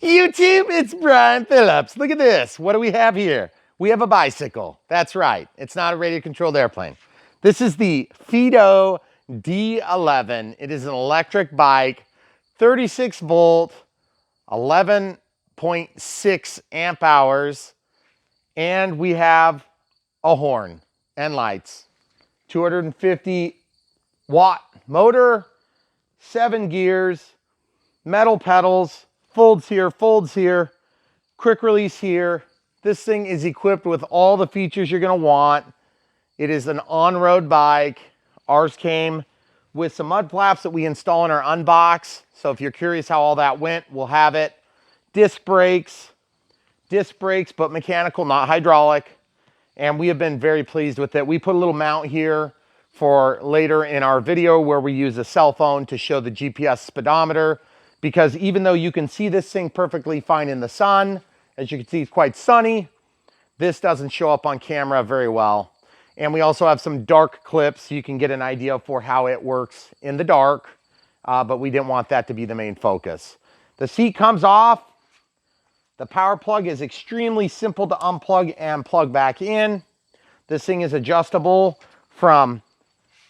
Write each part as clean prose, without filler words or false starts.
YouTube, it's Brian Phillips. Look at this. What do we have here? We have a bicycle. That's right. It's not a radio-controlled airplane. This is the Fiido D11. It is an electric bike, 36 volt, 11.6 amp hours, and we have a horn and lights. 250 watt motor, 7 gears, metal pedals, folds here, quick release here. This thing is equipped with all the features you're gonna want. It is an on-road bike. Ours came with some mud flaps that we install in our Unbox. So if you're curious how all that went, we'll have it. Disc brakes, but mechanical, not hydraulic. And we have been very pleased with it. We put a little mount here for later in our video where we use a cell phone to show the GPS speedometer, because even though you can see this thing perfectly fine in the sun, as you can see, it's quite sunny, this doesn't show up on camera very well. And we also have some dark clips so you can get an idea for how it works in the dark, but we didn't want that to be the main focus. The seat comes off. The power plug is extremely simple to unplug and plug back in. This thing is adjustable from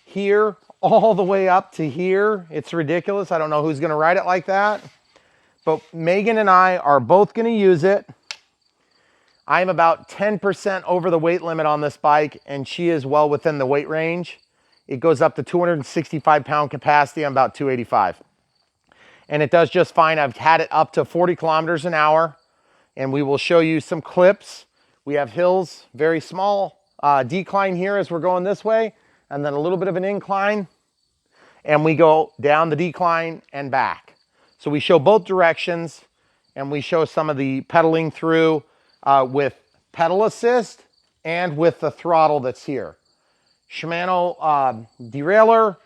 here all the way up to here. It's ridiculous. I don't know who's gonna ride it like that, but Megan and I are both gonna use it. I'm about 10% over the weight limit on this bike, and she is well within the weight range. It goes up to 265 pound capacity. I'm about 285. And it does just fine. I've had it up to 40 kilometers an hour, and we will show you some clips. We have hills, very small decline here as we're going this way, and then a little bit of an incline, and we go down the decline and back. So we show both directions, and we show some of the pedaling through with pedal assist and with the throttle that's here. Shimano derailleur,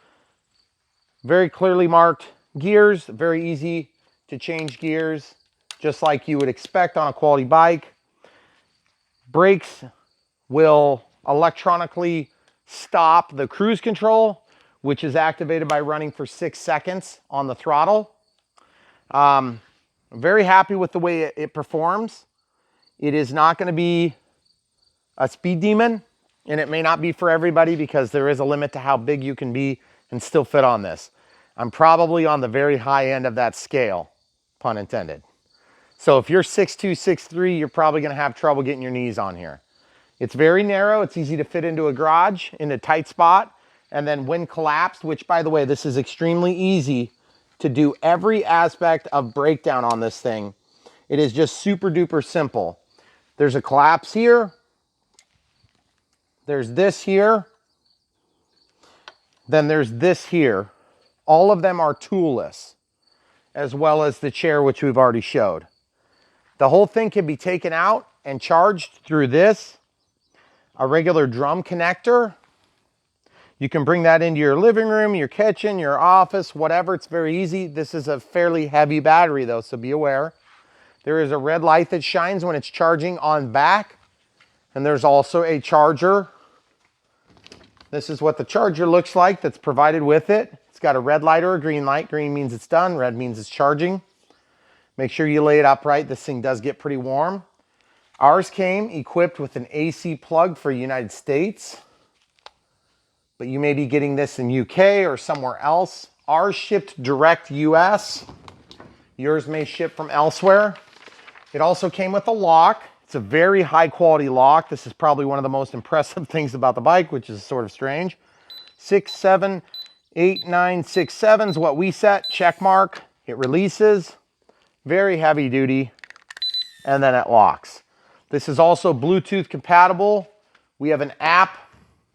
very clearly marked gears, very easy to change gears, just like you would expect on a quality bike. Brakes will electronically stop the cruise control, which is activated by running for 6 seconds on the throttle. I'm very happy with the way it performs. It is not going to be a speed demon, and it may not be for everybody because there is a limit to how big you can be and still fit on this. I'm probably on the very high end of that scale, pun intended. So if you're 6'2", 6'3", you're probably going to have trouble getting your knees on here. It's very narrow. It's easy to fit into a garage in a tight spot. And then when collapsed, which by the way, this is extremely easy to do every aspect of breakdown on this thing. It is just super duper simple. There's a collapse here. There's this here. Then there's this here. All of them are toolless, as well as the chair, which we've already showed. The whole thing can be taken out and charged through this, a regular drum connector. You can bring that into your living room, your kitchen, your office, whatever. It's very easy. This is a fairly heavy battery though, so be aware. There is a red light that shines when it's charging on back. And there's also a charger. This is what the charger looks like that's provided with it. It's got a red light or a green light. Green means it's done, red means it's charging. Make sure you lay it upright. This thing does get pretty warm. Ours came equipped with an AC plug for United States, but you may be getting this in UK or somewhere else. Ours shipped direct US. Yours may ship from elsewhere. It also came with a lock. It's a very high quality lock. This is probably one of the most impressive things about the bike, which is sort of strange. 6, 7, 8, 9, 6, 7 is what we set, check mark. It releases, very heavy duty, and then it locks. This is also Bluetooth compatible. We have an app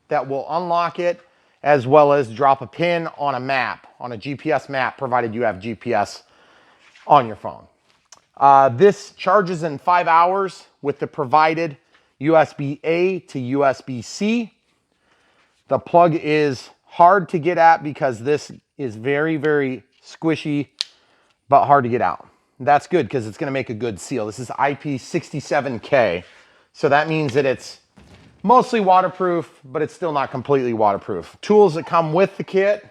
that will unlock it, as well as drop a pin on a map, on a GPS map, provided you have GPS on your phone. This charges in 5 hours with the provided USB-A to USB-C. The plug is hard to get at because this is very, very squishy, but hard to get out. That's good because it's going to make a good seal. This is IP67K, so that means that it's mostly waterproof, but it's still not completely waterproof. Tools that come with the kit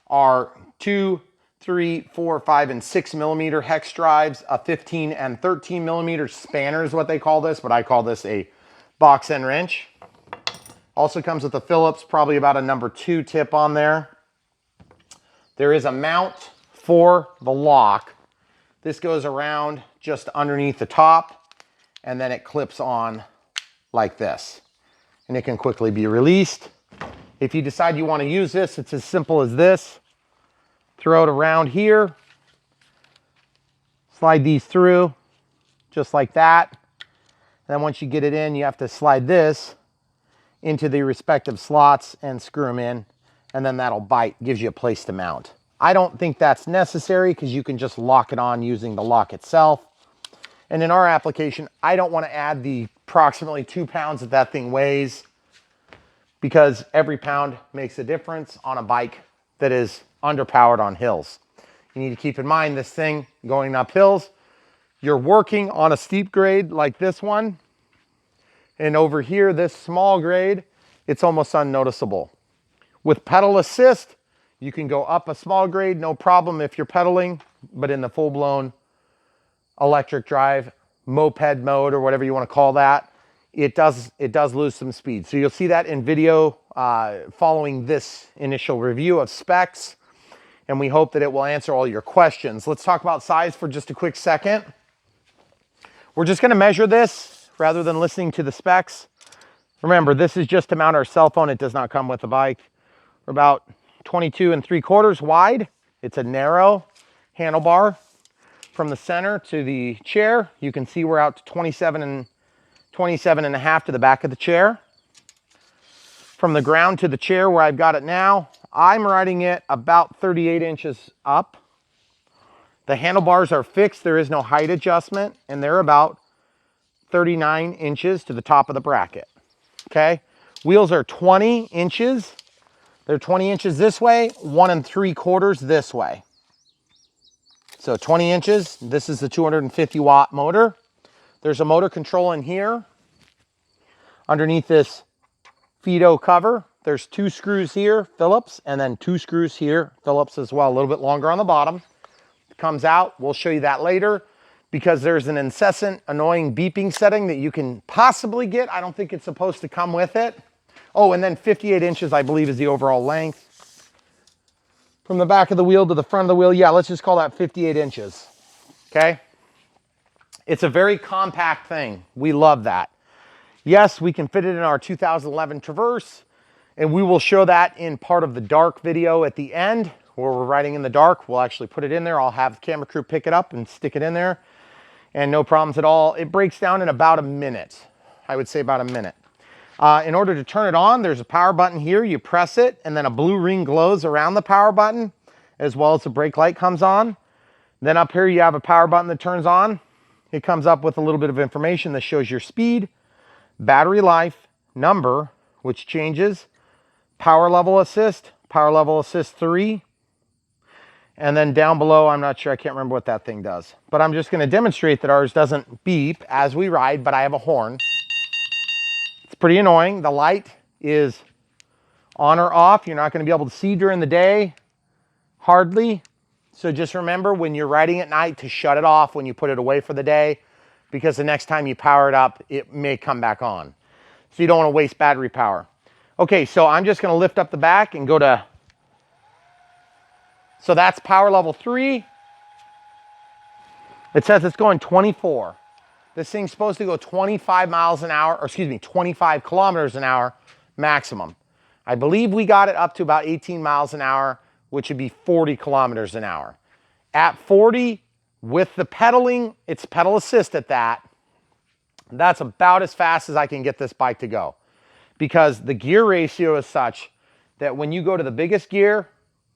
are 2 3, 4, 5, and 6 millimeter hex drives, a 15 and 13 millimeter spanner is what they call this, but I call this a box end wrench. Also comes with a Phillips, probably about a number 2 tip on there. There is a mount for the lock. This goes around just underneath the top, and then it clips on like this, and it can quickly be released. If you decide you want to use this, it's as simple as this. Throw it around here, slide these through just like that. And then once you get it in, you have to slide this into the respective slots and screw them in, and then that'll bite, gives you a place to mount. I don't think that's necessary because you can just lock it on using the lock itself. And in our application, I don't want to add the approximately 2 pounds that that thing weighs, because every pound makes a difference on a bike that is underpowered on hills. You need to keep in mind this thing going up hills, you're working on a steep grade like this one, and over here, this small grade, it's almost unnoticeable. With pedal assist, you can go up a small grade, no problem if you're pedaling, but in the full-blown electric drive, moped mode, or whatever you want to call that, it does lose some speed. So you'll see that in video following this initial review of specs, and we hope that it will answer all your questions. Let's talk about size for just a quick second. We're just going to measure this rather than listening to the specs. Remember, this is just to mount our cell phone. It does not come with the bike. We're about 22 3/4 wide. It's a narrow handlebar. From the center to the chair, you can see we're out to 27 and a half to the back of the chair. From the ground to the chair where I've got it now, I'm riding it about 38 inches up. The handlebars are fixed. There is no height adjustment, and they're about 39 inches to the top of the bracket. Okay. Wheels are 20 inches. They're 20 inches this way, 1 3/4 this way. So 20 inches. This is the 250 watt motor. There's a motor control in here. Underneath this Fiido cover, there's 2 screws here, Phillips, and then 2 screws here, Phillips as well, a little bit longer on the bottom. It comes out, we'll show you that later, because there's an incessant, annoying beeping setting that you can possibly get. I don't think it's supposed to come with it. Oh, and then 58 inches, I believe, is the overall length. From the back of the wheel to the front of the wheel, yeah, let's just call that 58 inches, okay? It's a very compact thing. We love that. Yes, we can fit it in our 2011 Traverse, and we will show that in part of the dark video at the end, where we're riding in the dark. We'll actually put it in there. I'll have the camera crew pick it up and stick it in there, and no problems at all. It breaks down in about a minute. I would say about a minute. In order to turn it on, there's a power button here. You press it, and then a blue ring glows around the power button, as well as the brake light comes on. Then up here, you have a power button that turns on. It comes up with a little bit of information that shows your speed, battery life, number, which changes, power level assist 3. And then down below, I'm not sure, I can't remember what that thing does. But I'm just going to demonstrate that ours doesn't beep as we ride, but I have a horn. It's pretty annoying. The light is on or off. You're not going to be able to see during the day, hardly. So just remember when you're riding at night to shut it off when you put it away for the day, because the next time you power it up, it may come back on. So you don't want to waste battery power. Okay, so I'm just going to lift up the back and go to, so that's power level 3. It says it's going 24. This thing's supposed to go 25 miles an hour, or excuse me, 25 kilometers an hour maximum. I believe we got it up to about 18 miles an hour, which would be 40 kilometers an hour. At 40, with the pedaling, it's pedal assist at that. That's about as fast as I can get this bike to go, because the gear ratio is such that when you go to the biggest gear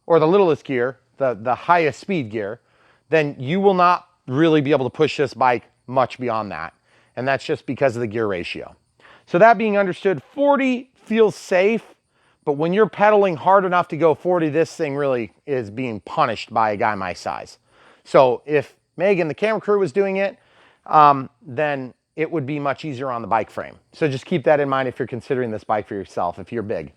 or the littlest gear, the highest speed gear, then you will not really be able to push this bike much beyond that. And that's just because of the gear ratio. So that being understood, 40 feels safe, but when you're pedaling hard enough to go 40, this thing really is being punished by a guy my size. So if Megan, the camera crew, was doing it, then it would be much easier on the bike frame. So just keep that in mind if you're considering this bike for yourself, if you're big.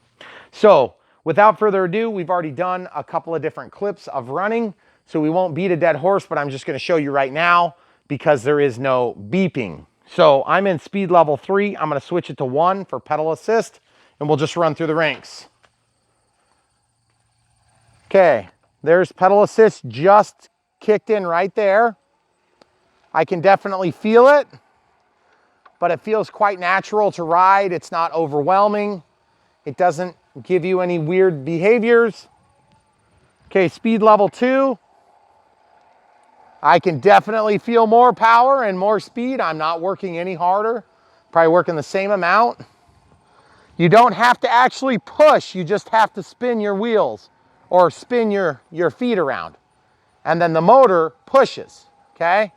So without further ado, we've already done a couple of different clips of running. So we won't beat a dead horse, but I'm just gonna show you right now because there is no beeping. So I'm in speed level 3. I'm gonna switch it to 1 for pedal assist, and we'll just run through the ranks. Okay, there's pedal assist just kicked in right there. I can definitely feel it, but it feels quite natural to ride. It's not overwhelming. It doesn't give you any weird behaviors. Okay, speed level 2. I can definitely feel more power and more speed. I'm not working any harder, probably working the same amount. You don't have to actually push, you just have to spin your wheels or spin your feet around. And then the motor pushes, okay?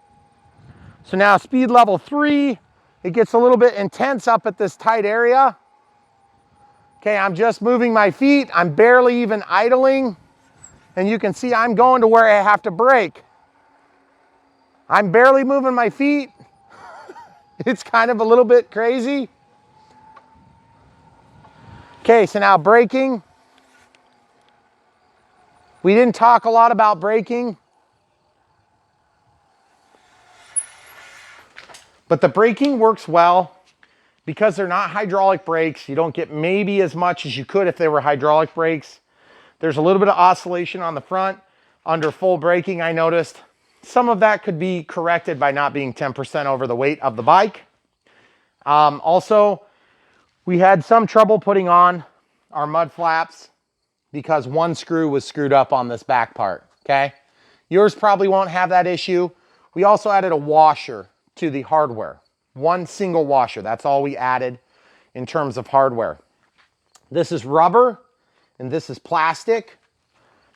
So now speed level 3, it gets a little bit intense up at this tight area. Okay, I'm just moving my feet. I'm barely even idling. And you can see I'm going to where I have to brake. I'm barely moving my feet. It's kind of a little bit crazy. Okay, so now braking. We didn't talk a lot about braking, but the braking works well because they're not hydraulic brakes. You don't get maybe as much as you could if they were hydraulic brakes. There's a little bit of oscillation on the front. Under full braking, I noticed some of that could be corrected by not being 10% over the weight of the bike. Also, we had some trouble putting on our mud flaps because one screw was screwed up on this back part, okay? Yours probably won't have that issue. We also added a washer to the hardware. One single washer, that's all we added in terms of hardware. This is rubber and this is plastic.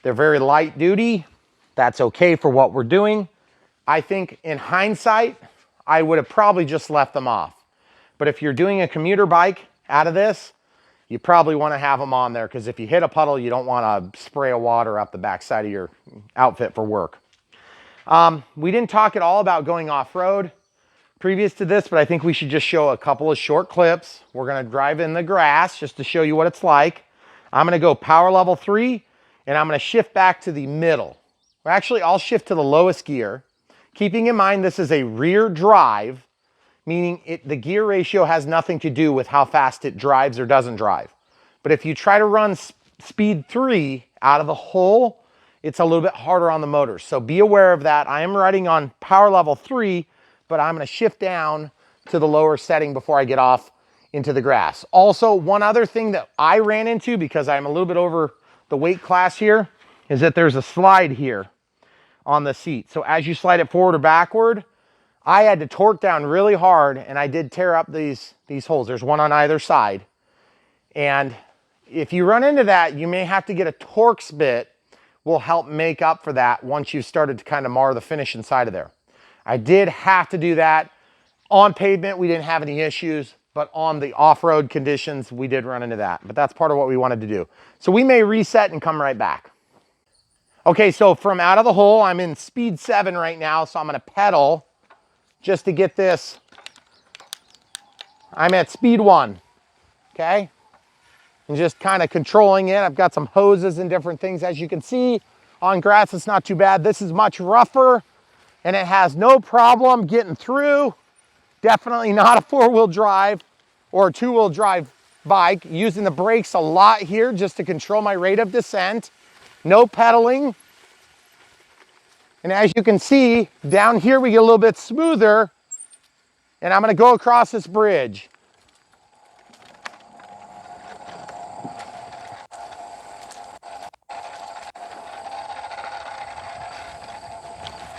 They're very light duty. That's okay for what we're doing. I think in hindsight, I would have probably just left them off. But if you're doing a commuter bike out of this, you probably want to have them on there because if you hit a puddle, you don't want to spray of water up the backside of your outfit for work. We didn't talk at all about going off-road previous to this, but I think we should just show a couple of short clips. We're going to drive in the grass just to show you what it's like. I'm going to go power level 3, and I'm going to shift back to the middle. Or actually, I'll shift to the lowest gear, keeping in mind this is a rear drive, meaning the gear ratio has nothing to do with how fast it drives or doesn't drive. But if you try to run speed 3 out of the hole, it's a little bit harder on the motor. So be aware of that. I am riding on power level 3, but I'm going to shift down to the lower setting before I get off into the grass. Also, one other thing that I ran into, because I'm a little bit over the weight class here, is that there's a slide here on the seat. So as you slide it forward or backward, I had to torque down really hard, and I did tear up these holes. There's one on either side. And if you run into that, you may have to get a Torx bit. Will help make up for that once you've started to kind of mar the finish inside of there. I did have to do that. On pavement, we didn't have any issues, but on the off-road conditions, we did run into that. But that's part of what we wanted to do. So we may reset and come right back. Okay, so from out of the hole, I'm in speed 7 right now, so I'm gonna pedal just to get this. I'm at speed 1, okay? And just kind of controlling it. I've got some hoses and different things. As you can see, on grass, it's not too bad. This is much rougher, and it has no problem getting through. Definitely not a 4-wheel drive or a 2-wheel drive bike. Using the brakes a lot here just to control my rate of descent. No pedaling. And as you can see, down here we get a little bit smoother, and I'm gonna go across this bridge.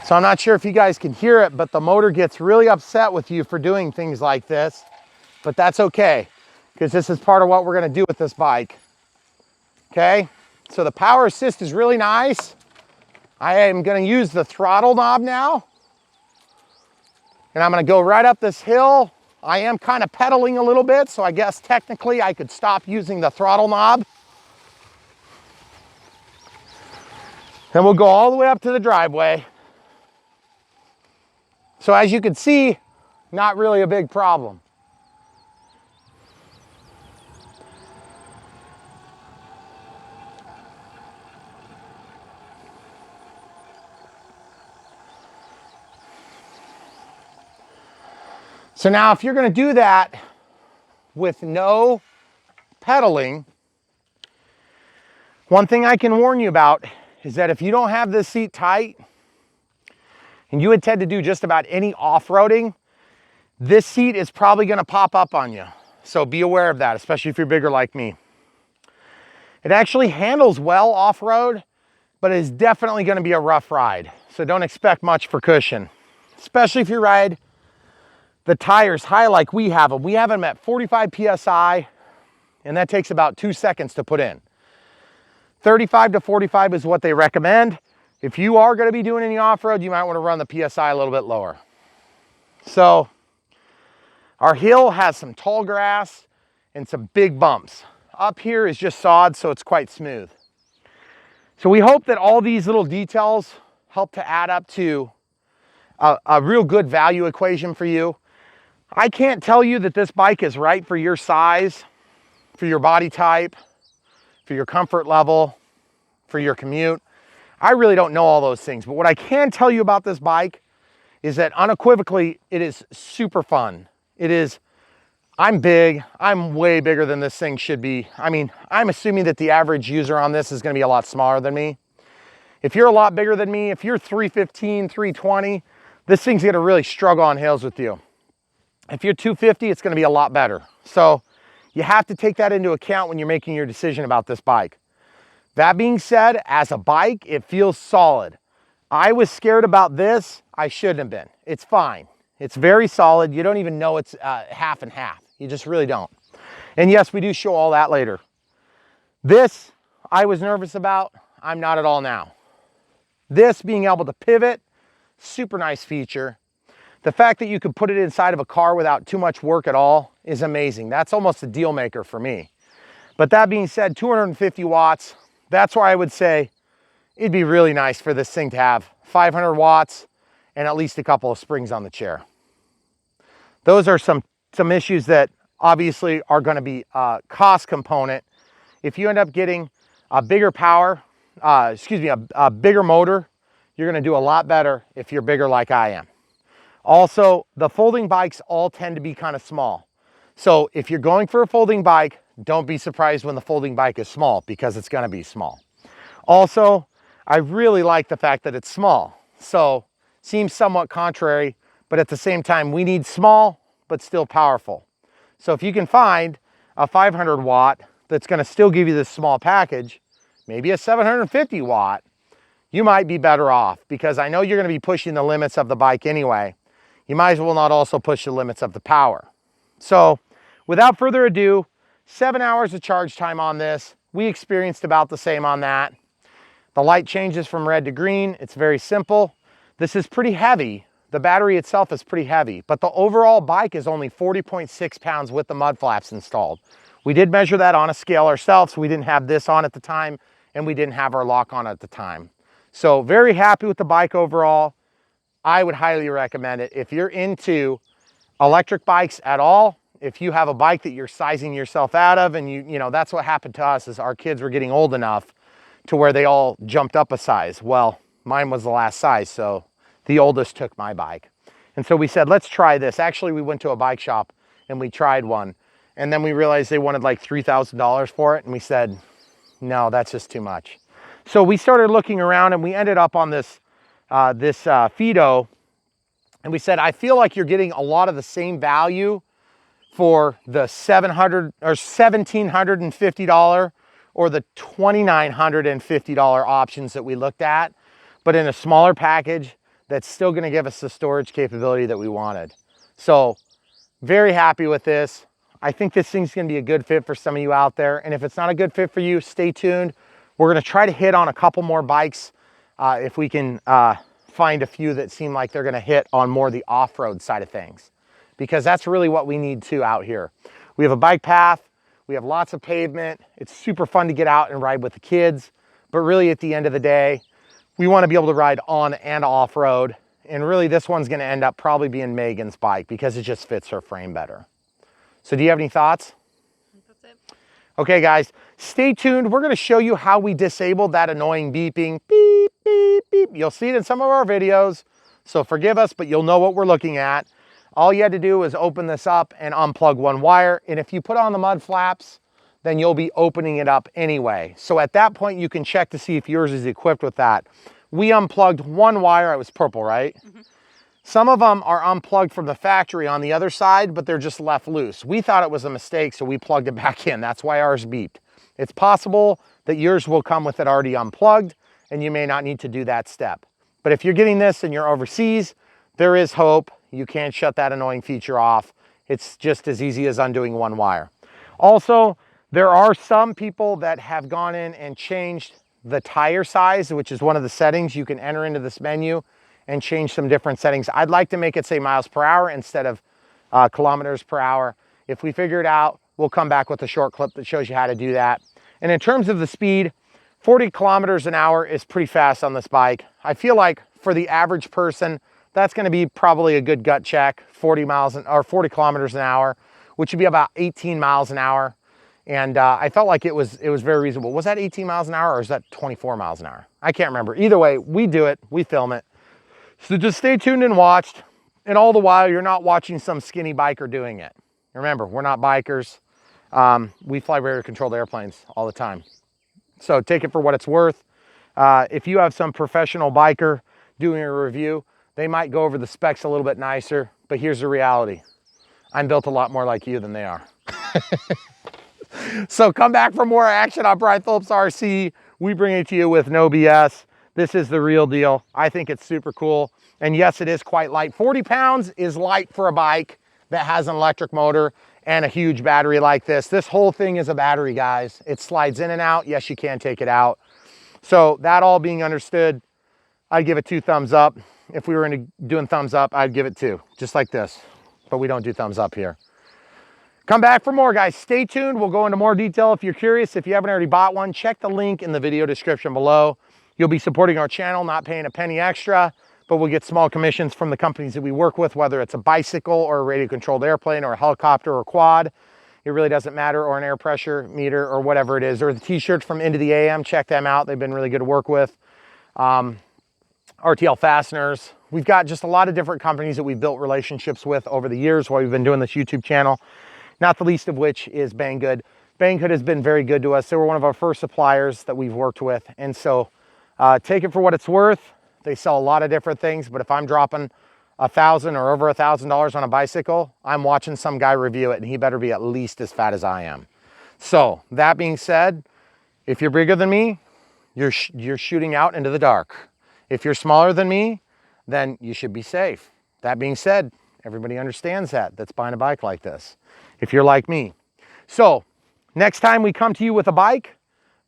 So I'm not sure if you guys can hear it, but the motor gets really upset with you for doing things like this, but that's okay, because this is part of what we're gonna do with this bike. Okay, so the power assist is really nice. I am gonna use the throttle knob now, and I'm gonna go right up this hill. I am kind of pedaling a little bit, so I guess technically I could stop using the throttle knob. And we'll go all the way up to the driveway. So as you can see, not really a big problem. So now if you're gonna do that with no pedaling, one thing I can warn you about is that if you don't have this seat tight and you intend to do just about any off-roading, this seat is probably gonna pop up on you. So be aware of that, especially if you're bigger like me. It actually handles well off-road, but it is definitely gonna be a rough ride. So don't expect much for cushion, especially if you ride the tires high like we have them. We have them at 45 PSI, and that takes about 2 seconds to put in. 35 to 45 is what they recommend. If you are gonna be doing any off-road, you might wanna run the PSI a little bit lower. So our hill has some tall grass and some big bumps. Up here is just sod, so it's quite smooth. So we hope that all these little details help to add up to a real good value equation for you. I can't tell you that this bike is right for your size, for your body type, for your comfort level, for your commute. I really don't know all those things, but what I can tell you about this bike is that unequivocally, it is super fun. It is, I'm big, I'm way bigger than this thing should be. I mean, I'm assuming that the average user on this is gonna be a lot smaller than me. If you're a lot bigger than me, if you're 315, 320, this thing's gonna really struggle on hills with you. If you're 250, it's gonna be a lot better. So you have to take that into account when you're making your decision about this bike. That being said, as a bike, it feels solid. I was scared about this. I shouldn't have been. It's fine. It's very solid. You don't even know it's half and half. You just really don't. And yes, we do show all that later. This, I was nervous about. I'm not at all now. This being able to pivot, super nice feature. The fact that you could put it inside of a car without too much work at all is amazing. That's almost a deal maker for me. But that being said, 250 watts, that's why I would say it'd be really nice for this thing to have 500 watts and at least a couple of springs on the chair. Those are some issues that obviously are going to be a cost component. If you end up getting a bigger power, a bigger motor, you're going to do a lot better if you're bigger like I am. Also, the folding bikes all tend to be kind of small. So if you're going for a folding bike, don't be surprised when the folding bike is small, because it's going to be small. Also, I really like the fact that it's small. So seems somewhat contrary, but at the same time, we need small, but still powerful. So if you can find a 500 watt that's going to still give you this small package, maybe a 750 watt, you might be better off, because I know you're going to be pushing the limits of the bike anyway. You might as well not also push the limits of the power. So without further ado, 7 hours of charge time on this. We experienced about the same on that. The light changes from red to green. It's very simple. This is pretty heavy. The battery itself is pretty heavy, but the overall bike is only 40.6 pounds with the mud flaps installed. We did measure that on a scale ourselves. We didn't have this on at the time, and we didn't have our lock on at the time. So very happy with the bike overall. I would highly recommend it. If you're into electric bikes at all, if you have a bike that you're sizing yourself out of, and you know, that's what happened to us, is our kids were getting old enough to where they all jumped up a size. Well, mine was the last size, so the oldest took my bike. And so we said, let's try this. Actually, we went to a bike shop and we tried one. And then we realized they wanted like $3,000 for it. And we said, no, that's just too much. So we started looking around and we ended up on this Fiido. And we said, I feel like you're getting a lot of the same value for the $700 or $1,750 or the $2,950 options that we looked at, but in a smaller package that's still going to give us the storage capability that we wanted. So very happy with this. I think this thing's going to be a good fit for some of you out there. And if it's not a good fit for you, stay tuned. We're going to try to hit on a couple more bikes if we can find a few that seem like they're going to hit on more the off-road side of things, because that's really what we need too out here. We have a bike path. We have lots of pavement. It's super fun to get out and ride with the kids. But really at the end of the day, we want to be able to ride on and off-road. And really this one's going to end up probably being Megan's bike because it just fits her frame better. So do you have any thoughts? That's it. Okay, guys, stay tuned. We're going to show you how we disabled that annoying beeping. Beep, beep, beep. You'll see it in some of our videos. So forgive us, but you'll know what we're looking at. All you had to do was open this up and unplug one wire. And if you put on the mud flaps, then you'll be opening it up anyway. So at that point, you can check to see if yours is equipped with that. We unplugged one wire. It was purple, right? Mm-hmm. Some of them are unplugged from the factory on the other side, but they're just left loose. We thought it was a mistake, so we plugged it back in. That's why ours beeped. It's possible that yours will come with it already unplugged, and you may not need to do that step. But if you're getting this and you're overseas, there is hope. You can shut that annoying feature off. It's just as easy as undoing one wire. Also, there are some people that have gone in and changed the tire size, which is one of the settings you can enter into this menu and change some different settings. I'd like to make it say miles per hour instead of kilometers per hour. If we figure it out, we'll come back with a short clip that shows you how to do that. And in terms of the speed, 40 kilometers an hour is pretty fast on this bike. I feel like for the average person, that's gonna be probably a good gut check, 40 kilometers an hour, which would be about 18 miles an hour. And I felt like it was very reasonable. Was that 18 miles an hour or is that 24 miles an hour? I can't remember. Either way, we do it, we film it. So just stay tuned and watch. And all the while, you're not watching some skinny biker doing it. Remember, we're not bikers. We fly radiator controlled airplanes all the time. So take it for what it's worth. If you have some professional biker doing a review, they might go over the specs a little bit nicer, but here's the reality. I'm built a lot more like you than they are. So come back for more action on Brian Phillips RC. We bring it to you with no BS. This is the real deal. I think it's super cool. And yes, it is quite light. 40 pounds is light for a bike that has an electric motor and a huge battery like this. This whole thing is a battery, guys. It slides in and out. Yes, you can take it out. So that all being understood, I'd give it 2 thumbs up. If we were into doing thumbs up, I'd give it 2, just like this. But we don't do thumbs up here. Come back for more, guys. Stay tuned. We'll go into more detail. If you're curious, if you haven't already bought one, check the link in the video description below. You'll be supporting our channel, not paying a penny extra, but we'll get small commissions from the companies that we work with, whether it's a bicycle or a radio-controlled airplane or a helicopter or a quad. It really doesn't matter, or an air pressure meter or whatever it is, or the t-shirts from Into the AM. Check them out. They've been really good to work with. RTL fasteners. We've got just a lot of different companies that we've built relationships with over the years while we've been doing this YouTube channel, not the least of which is Banggood. Banggood has been very good to us. They were one of our first suppliers that we've worked with, and so take it for what it's worth. They sell a lot of different things, but if I'm dropping $1,000 or over $1,000 on a bicycle, I'm watching some guy review it, and he better be at least as fat as I am. So that being said, if you're bigger than me, you're shooting out into the dark. If you're smaller than me, then you should be safe. That being said, everybody understands that's buying a bike like this, if you're like me. So next time we come to you with a bike,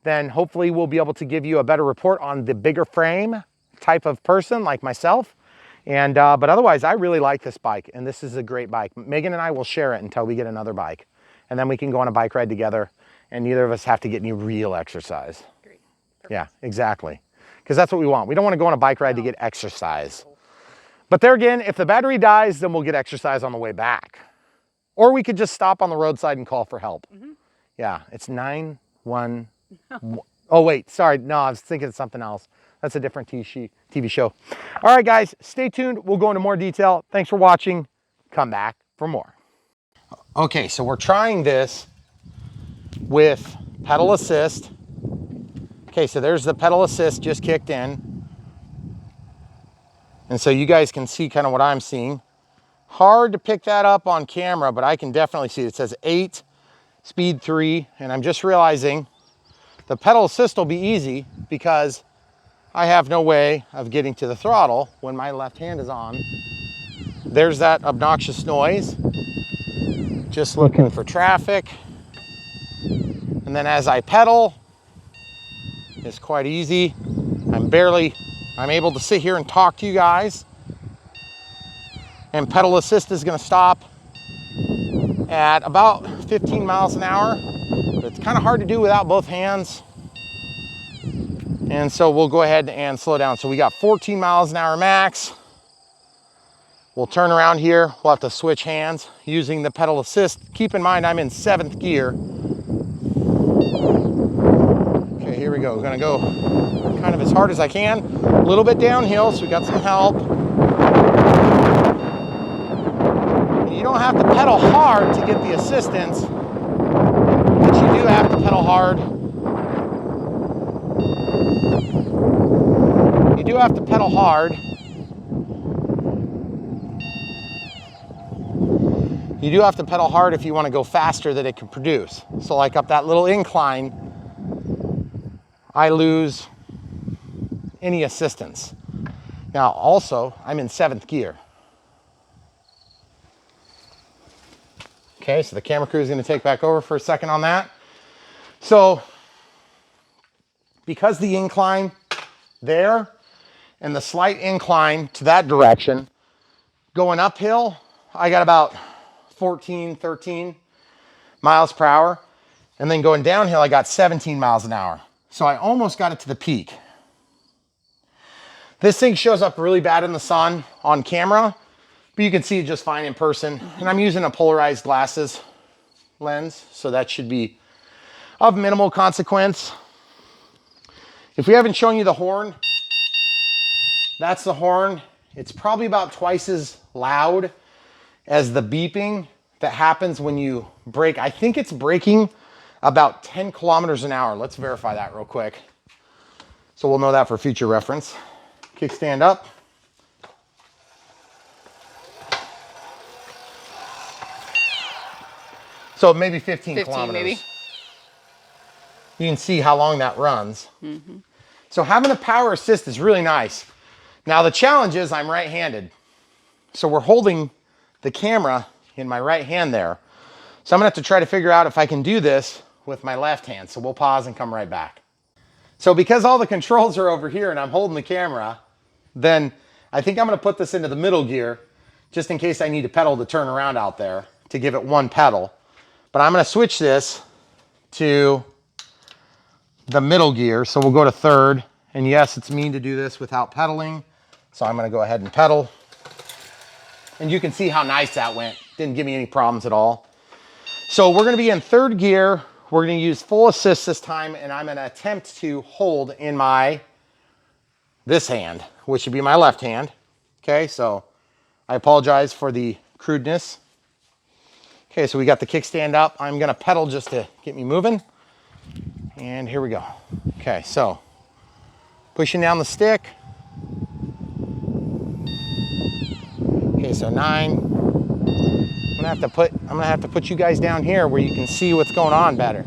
then hopefully we'll be able to give you a better report on the bigger frame type of person like myself. And but otherwise, I really like this bike, and this is a great bike. Megan and I will share it until we get another bike, and then we can go on a bike ride together, and neither of us have to get any real exercise. Great. Yeah, exactly. Because that's what we want. We don't want to go on a bike ride to get exercise. But there again, if the battery dies, then we'll get exercise on the way back. Or we could just stop on the roadside and call for help. Mm-hmm. Yeah, it's 911. Oh, wait, sorry. No, I was thinking of something else. That's a different TV show. All right, guys, stay tuned. We'll go into more detail. Thanks for watching. Come back for more. Okay, so we're trying this with pedal assist. Okay, so there's the pedal assist just kicked in. And so you guys can see kind of what I'm seeing. Hard to pick that up on camera, but I can definitely see it. It says 8, speed 3, and I'm just realizing the pedal assist will be easy because I have no way of getting to the throttle when my left hand is on. There's that obnoxious noise. Just looking for traffic. And then as I pedal, it's quite easy. I'm able to sit here and talk to you guys. And pedal assist is gonna stop at about 15 miles an hour. But it's kind of hard to do without both hands. And so we'll go ahead and slow down. So we got 14 miles an hour max. We'll turn around here. We'll have to switch hands using the pedal assist. Keep in mind, I'm in 7th gear. Okay, here we go. We're gonna go kind of as hard as I can. A little bit downhill, so we got some help. have to pedal hard to get the assistance, but you do have to pedal hard. You do have to pedal hard. You do have to pedal hard if you want to go faster than it can produce. So like up that little incline, I lose any assistance. Now also, I'm in 7th gear. Okay, so the camera crew is going to take back over for a second on that. So because the incline there and the slight incline to that direction, going uphill, I got about 14, 13 miles per hour. And then going downhill, I got 17 miles an hour. So I almost got it to the peak. This thing shows up really bad in the sun on camera, but you can see it just fine in person. And I'm using a polarized glasses lens, so that should be of minimal consequence. If we haven't shown you the horn, that's the horn. It's probably about twice as loud as the beeping that happens when you brake. I think it's braking about 10 kilometers an hour. Let's verify that real quick. So we'll know that for future reference. Kickstand up. So maybe 15 kilometers. Maybe. You can see how long that runs. Mm-hmm. So having a power assist is really nice. Now the challenge is I'm right-handed. So we're holding the camera in my right hand there. So I'm gonna have to try to figure out if I can do this with my left hand. So we'll pause and come right back. So because all the controls are over here and I'm holding the camera, then I think I'm gonna put this into the middle gear just in case I need a pedal to turn around out there to give it one pedal. But I'm gonna switch this to the middle gear. So we'll go to 3rd. And yes, it's mean to do this without pedaling. So I'm gonna go ahead and pedal. And you can see how nice that went. Didn't give me any problems at all. So we're gonna be in 3rd gear. We're gonna use full assist this time, and I'm gonna attempt to hold in this hand, which would be my left hand. Okay, so I apologize for the crudeness. Okay, so we got the kickstand up. I'm gonna pedal just to get me moving. And here we go. Okay, so pushing down the stick. Okay, so 9. I'm gonna have to put you guys down here where you can see what's going on better.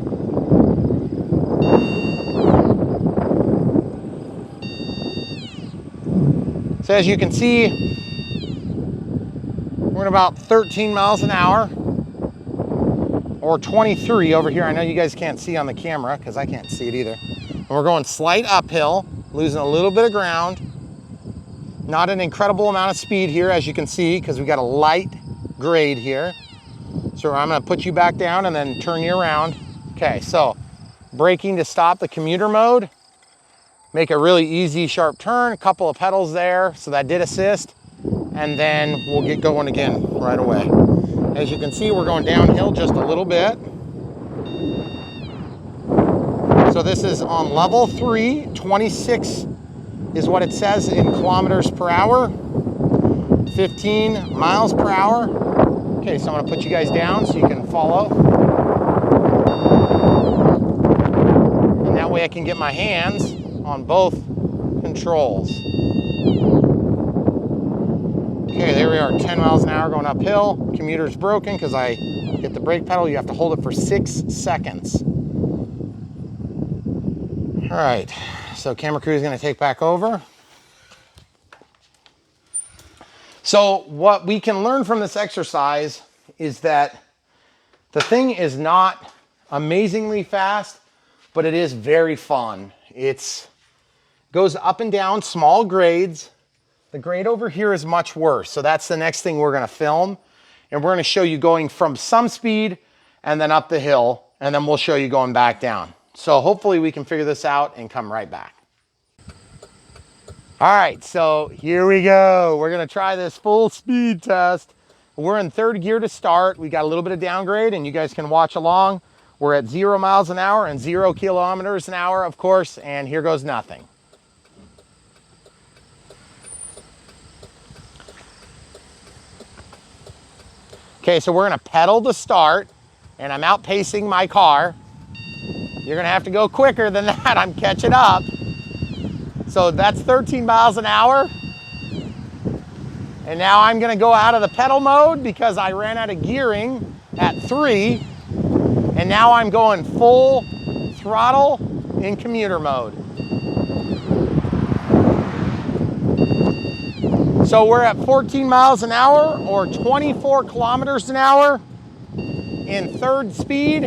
So as you can see, we're at about 13 miles an hour, or 23 over here. I know you guys can't see on the camera because I can't see it either. And we're going slight uphill, losing a little bit of ground. Not an incredible amount of speed here, as you can see, because we got a light grade here. So I'm gonna put you back down and then turn you around. Okay, so braking to stop the commuter mode. Make a really easy, sharp turn, a couple of pedals there, so that did assist. And then we'll get going again right away. As you can see, we're going downhill just a little bit. So this is on level 3, 26 is what it says in kilometers per hour, 15 miles per hour. Okay, so I'm gonna put you guys down so you can follow. And that way I can get my hands on both controls. Okay, there we are, 10 miles an hour going uphill. Commuter's broken because I hit the brake pedal. You have to hold it for 6 seconds. All right, so camera crew is gonna take back over. So what we can learn from this exercise is that the thing is not amazingly fast, but it is very fun. It goes up and down small grades. The grade over here is much worse. So that's the next thing we're gonna film. And we're gonna show you going from some speed and then up the hill, and then we'll show you going back down. So hopefully we can figure this out and come right back. All right, so here we go. We're gonna try this full speed test. We're in 3rd gear to start. We got a little bit of downgrade and you guys can watch along. We're at 0 miles an hour and 0 kilometers an hour, of course, and here goes nothing. Okay, so we're gonna pedal to start, and I'm outpacing my car. You're gonna have to go quicker than that. I'm catching up. So that's 13 miles an hour. And now I'm gonna go out of the pedal mode because I ran out of gearing at 3. And now I'm going full throttle in commuter mode. So we're at 14 miles an hour or 24 kilometers an hour in 3rd speed.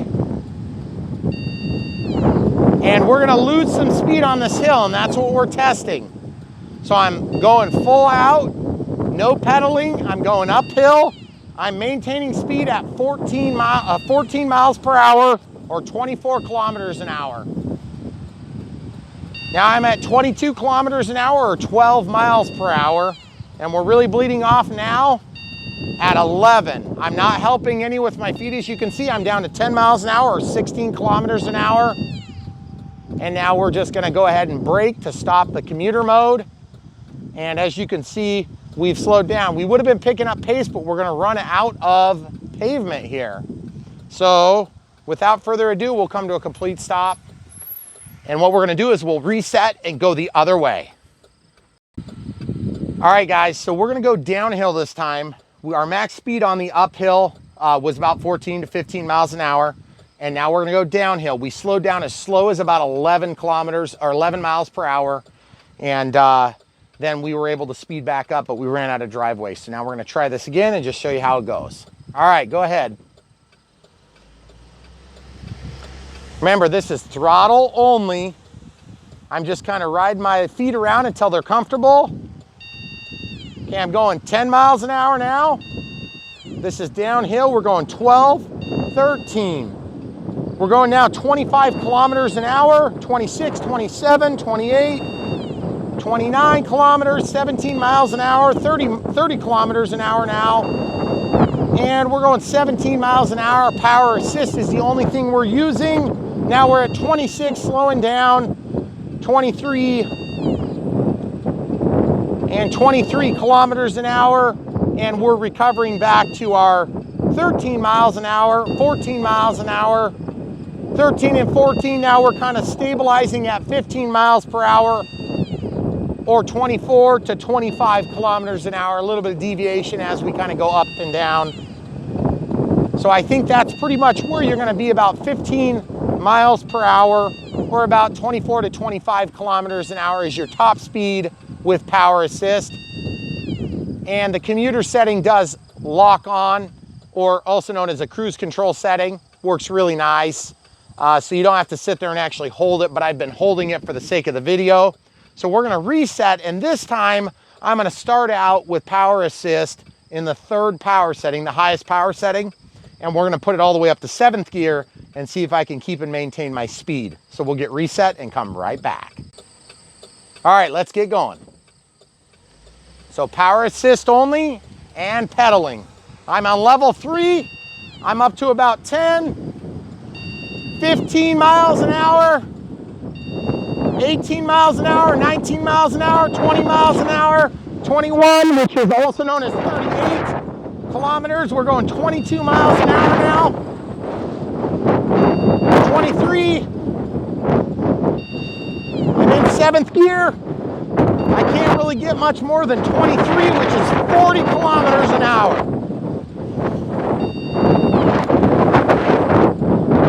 And we're gonna lose some speed on this hill, and that's what we're testing. So I'm going full out, no pedaling, I'm going uphill. I'm maintaining speed at 14 miles per hour or 24 kilometers an hour. Now I'm at 22 kilometers an hour or 12 miles per hour, and we're really bleeding off now at 11. I'm not helping any with my feet. As you can see, I'm down to 10 miles an hour or 16 kilometers an hour. And now we're just gonna go ahead and brake to stop the commuter mode. And as you can see, we've slowed down. We would have been picking up pace, but we're gonna run out of pavement here. So without further ado, we'll come to a complete stop. And what we're gonna do is we'll reset and go the other way. All right, guys, so we're gonna go downhill this time. Our max speed on the uphill was about 14 to 15 miles an hour. And now we're gonna go downhill. We slowed down as slow as about 11 kilometers or 11 miles per hour. And then we were able to speed back up, but we ran out of driveway. So now we're gonna try this again and just show you how it goes. All right, go ahead. Remember, this is throttle only. I'm just kind of riding my feet around until they're comfortable. Okay, I'm going 10 miles an hour now. This is downhill. We're going 12, 13. We're going now 25 kilometers an hour, 26, 27, 28, 29 kilometers, 17 miles an hour, 30 kilometers an hour now. And we're going 17 miles an hour. Power assist is the only thing we're using. Now we're at 26, slowing down, 23, and 23 kilometers an hour. And we're recovering back to our 13 miles an hour, 14 miles an hour, 13 and 14. Now we're kind of stabilizing at 15 miles per hour or 24 to 25 kilometers an hour. A little bit of deviation as we kind of go up and down. So I think that's pretty much where you're going to be, about 15 miles per hour or about 24 to 25 kilometers an hour is your top speed with power assist. And the commuter setting does lock on, or also known as a cruise control setting. Works really nice. So you don't have to sit there and actually hold it, but I've been holding it for the sake of the video. So we're gonna reset, and this time I'm gonna start out with power assist in the 3rd power setting, the highest power setting, and we're gonna put it all the way up to 7th gear and see if I can keep and maintain my speed. So we'll get reset and come right back. All right, let's get going. So power assist only and pedaling. I'm on level 3. I'm up to about 10, 15 miles an hour, 18 miles an hour, 19 miles an hour, 20 miles an hour, 21, which is also known as 38 kilometers. We're going 22 miles an hour now. 23. I'm in 7th gear. I can't really get much more than 23, which is 40 kilometers an hour.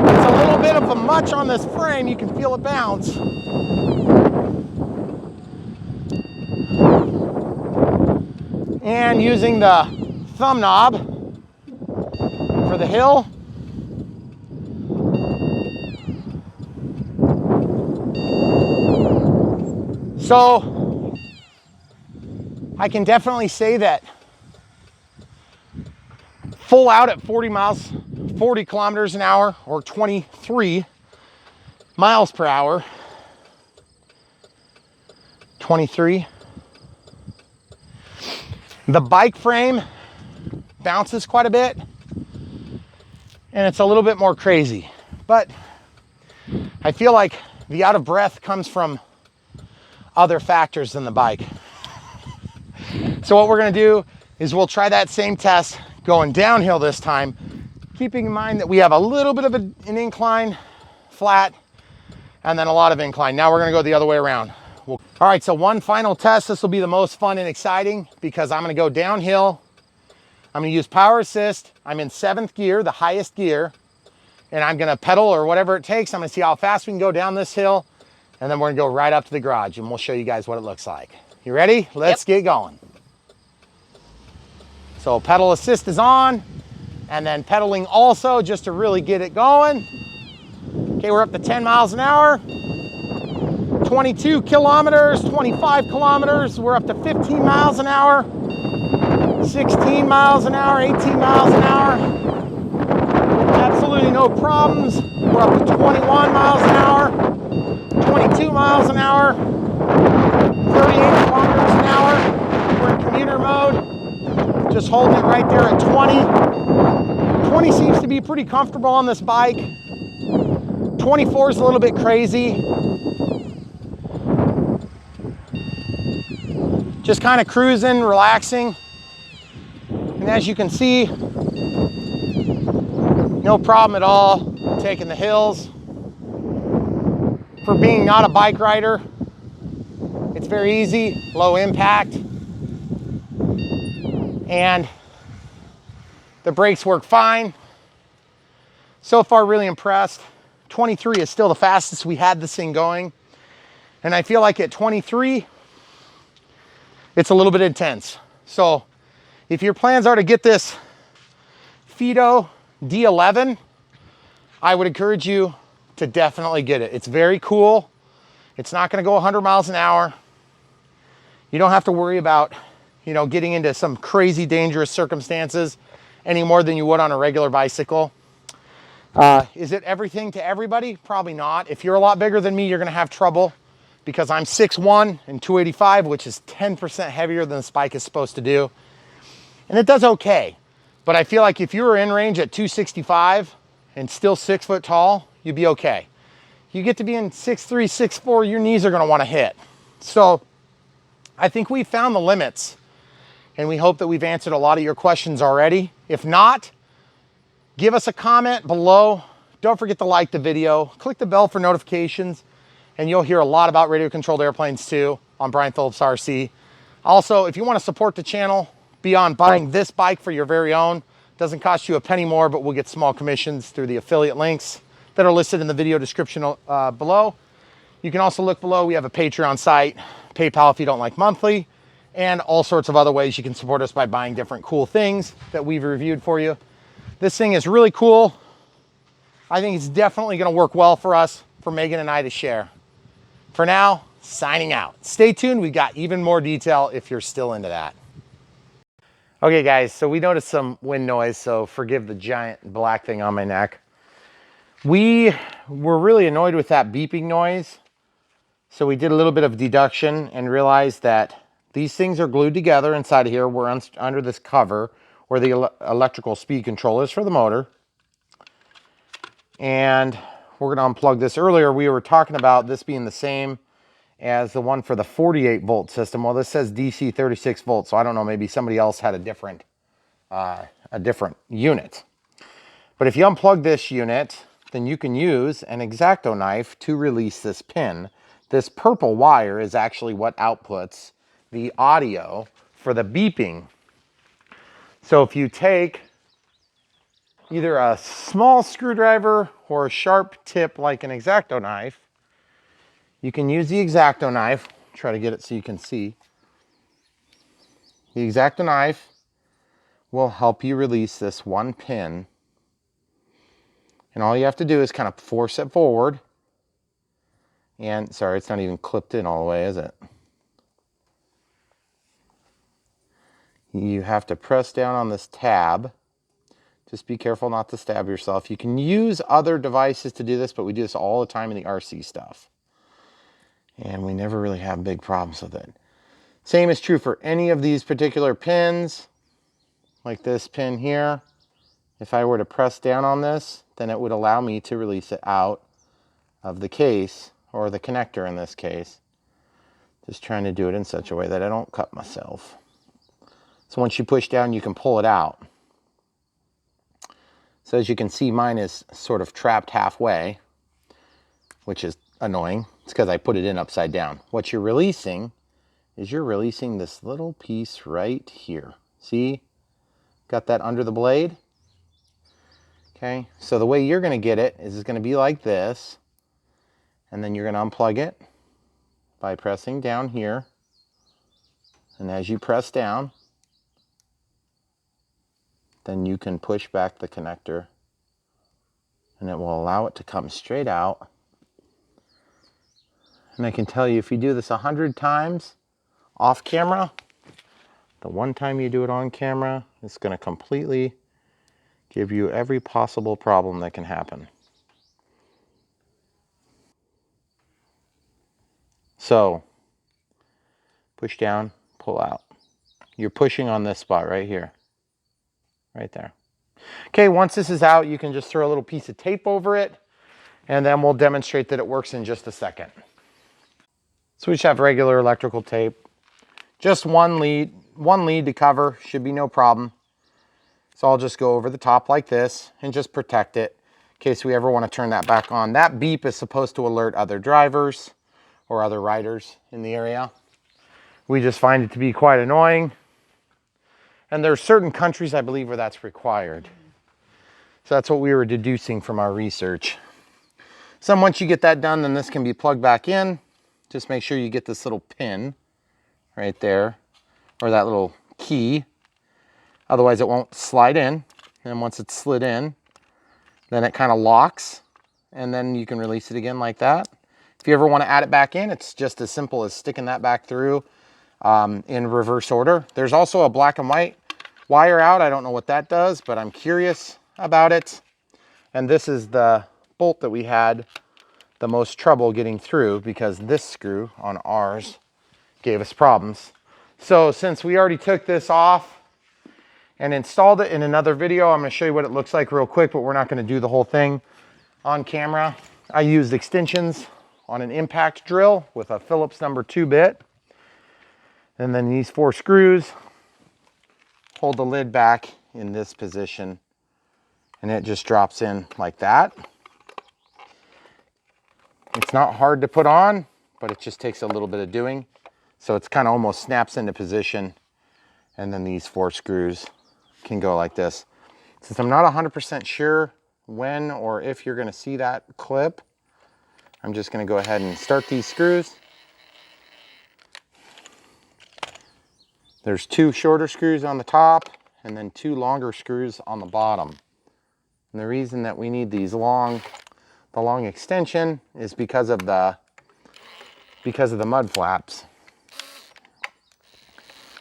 It's a little bit of a much on this frame. You can feel it bounce. And using the thumb knob for the hill. So I can definitely say that full out at 40 kilometers an hour or 23 miles per hour, 23. The bike frame bounces quite a bit and it's a little bit more crazy, but I feel like the out of breath comes from other factors than the bike. So what we're gonna do is we'll try that same test, going downhill this time, keeping in mind that we have a little bit of an incline, flat, and then a lot of incline. Now we're gonna go the other way around. All right, so one final test. This will be the most fun and exciting because I'm gonna go downhill. I'm gonna use power assist. I'm in 7th gear, the highest gear, and I'm gonna pedal or whatever it takes. I'm gonna see how fast we can go down this hill, and then we're gonna go right up to the garage and we'll show you guys what it looks like. You ready? Let's get going. So pedal assist is on, and then pedaling also just to really get it going. Okay, we're up to 10 miles an hour, 22 kilometers, 25 kilometers. We're up to 15 miles an hour, 16 miles an hour, 18 miles an hour. Absolutely no problems. We're up to 21 miles an hour, 22 miles an hour, 38 kilometers an hour. We're in commuter mode. Just holding it right there at 20. 20 seems to be pretty comfortable on this bike. 24 is a little bit crazy. Just kind of cruising, relaxing. And as you can see, no problem at all taking the hills. For being not a bike rider, it's very easy, low impact. And the brakes work fine. So far, really impressed. 23 is still the fastest we had this thing going. And I feel like at 23, it's a little bit intense. So if your plans are to get this Fiido D11, I would encourage you to definitely get it. It's very cool. It's not gonna go 100 miles an hour. You don't have to worry about, you know, getting into some crazy dangerous circumstances any more than you would on a regular bicycle. Is it everything to everybody? Probably not. If you're a lot bigger than me, you're gonna have trouble because I'm 6'1" and 285, which is 10% heavier than this bike is supposed to do. And it does okay. But I feel like if you were in range at 265 and still 6 foot tall, you'd be okay. You get to be in 6'3", 6'4", your knees are gonna wanna hit. So I think we've found the limits, and we hope that we've answered a lot of your questions already. If not, give us a comment below. Don't forget to like the video, click the bell for notifications, and you'll hear a lot about radio controlled airplanes too on Brian Phillips RC. Also, if you want to support the channel beyond buying this bike for your very own, doesn't cost you a penny more, but we'll get small commissions through the affiliate links that are listed in the video description below. You can also look below. We have a Patreon site, PayPal if you don't like monthly, and all sorts of other ways you can support us by buying different cool things that we've reviewed for you. This thing is really cool. I think it's definitely going to work well for us, for Megan and I to share. For now, signing out. Stay tuned. We got even more detail if you're still into that. Okay, guys, so we noticed some wind noise, so forgive the giant black thing on my neck. We were really annoyed with that beeping noise, so we did a little bit of deduction and realized that these things are glued together inside of here. We're under this cover where the electrical speed control is for the motor. And we're going to unplug this. Earlier we were talking about this being the same as the one for the 48 volt system. Well, this says DC 36 volts, so I don't know, maybe somebody else had a different unit. But if you unplug this unit, then you can use an X-Acto knife to release this pin. This purple wire is actually what outputs the audio for the beeping. So if you take either a small screwdriver or a sharp tip like an X-Acto knife, you can use the X-Acto knife. Try to get it so you can see. The X-Acto knife will help you release this one pin. And all you have to do is kind of force it forward. And sorry, it's not even clipped in all the way, is it? You have to press down on this tab. Just be careful not to stab yourself. You can use other devices to do this, but we do this all the time in the RC stuff. And we never really have big problems with it. Same is true for any of these particular pins, like this pin here. If I were to press down on this, then it would allow me to release it out of the case, or the connector in this case. Just trying to do it in such a way that I don't cut myself. So once you push down, you can pull it out. So as you can see, mine is sort of trapped halfway, which is annoying. It's because I put it in upside down. What you're releasing is you're releasing this little piece right here. See? Got that under the blade? Okay, so the way you're gonna get it is it's gonna be like this, and then you're gonna unplug it by pressing down here. And as you press down, then you can push back the connector and it will allow it to come straight out. And I can tell you, if you do this 100 times off camera, the one time you do it on camera, it's going to completely give you every possible problem that can happen. So, push down, pull out. You're pushing on this spot right here. Right there. Okay, once this is out, you can just throw a little piece of tape over it, and then we'll demonstrate that it works in just a second. So we just have regular electrical tape. Just one lead to cover, should be no problem. So I'll just go over the top like this and just protect it in case we ever want to turn that back on. That beep is supposed to alert other drivers or other riders in the area. We just find it to be quite annoying. And there are certain countries, I believe, where that's required. So that's what we were deducing from our research. So once you get that done, then this can be plugged back in. Just make sure you get this little pin right there, or that little key. Otherwise it won't slide in. And once it's slid in, then it kind of locks, and then you can release it again like that. If you ever want to add it back in, it's just as simple as sticking that back through in reverse order. There's also a black and white wire out. I don't know what that does, but I'm curious about it. And this is the bolt that we had the most trouble getting through because this screw on ours gave us problems. So since we already took this off and installed it in another video, I'm going to show you what it looks like real quick, but we're not going to do the whole thing on camera. I used extensions on an impact drill with a Phillips number 2 bit. And then these 4 screws hold the lid back in this position, and it just drops in like that. It's not hard to put on, but it just takes a little bit of doing. So it's kind of almost snaps into position, and then these 4 screws can go like this. Since I'm not 100% sure when or if you're going to see that clip, I'm just going to go ahead and start these screws. There's 2 shorter screws on the top and then 2 longer screws on the bottom. And the reason that we need these the long extension is because of the mud flaps.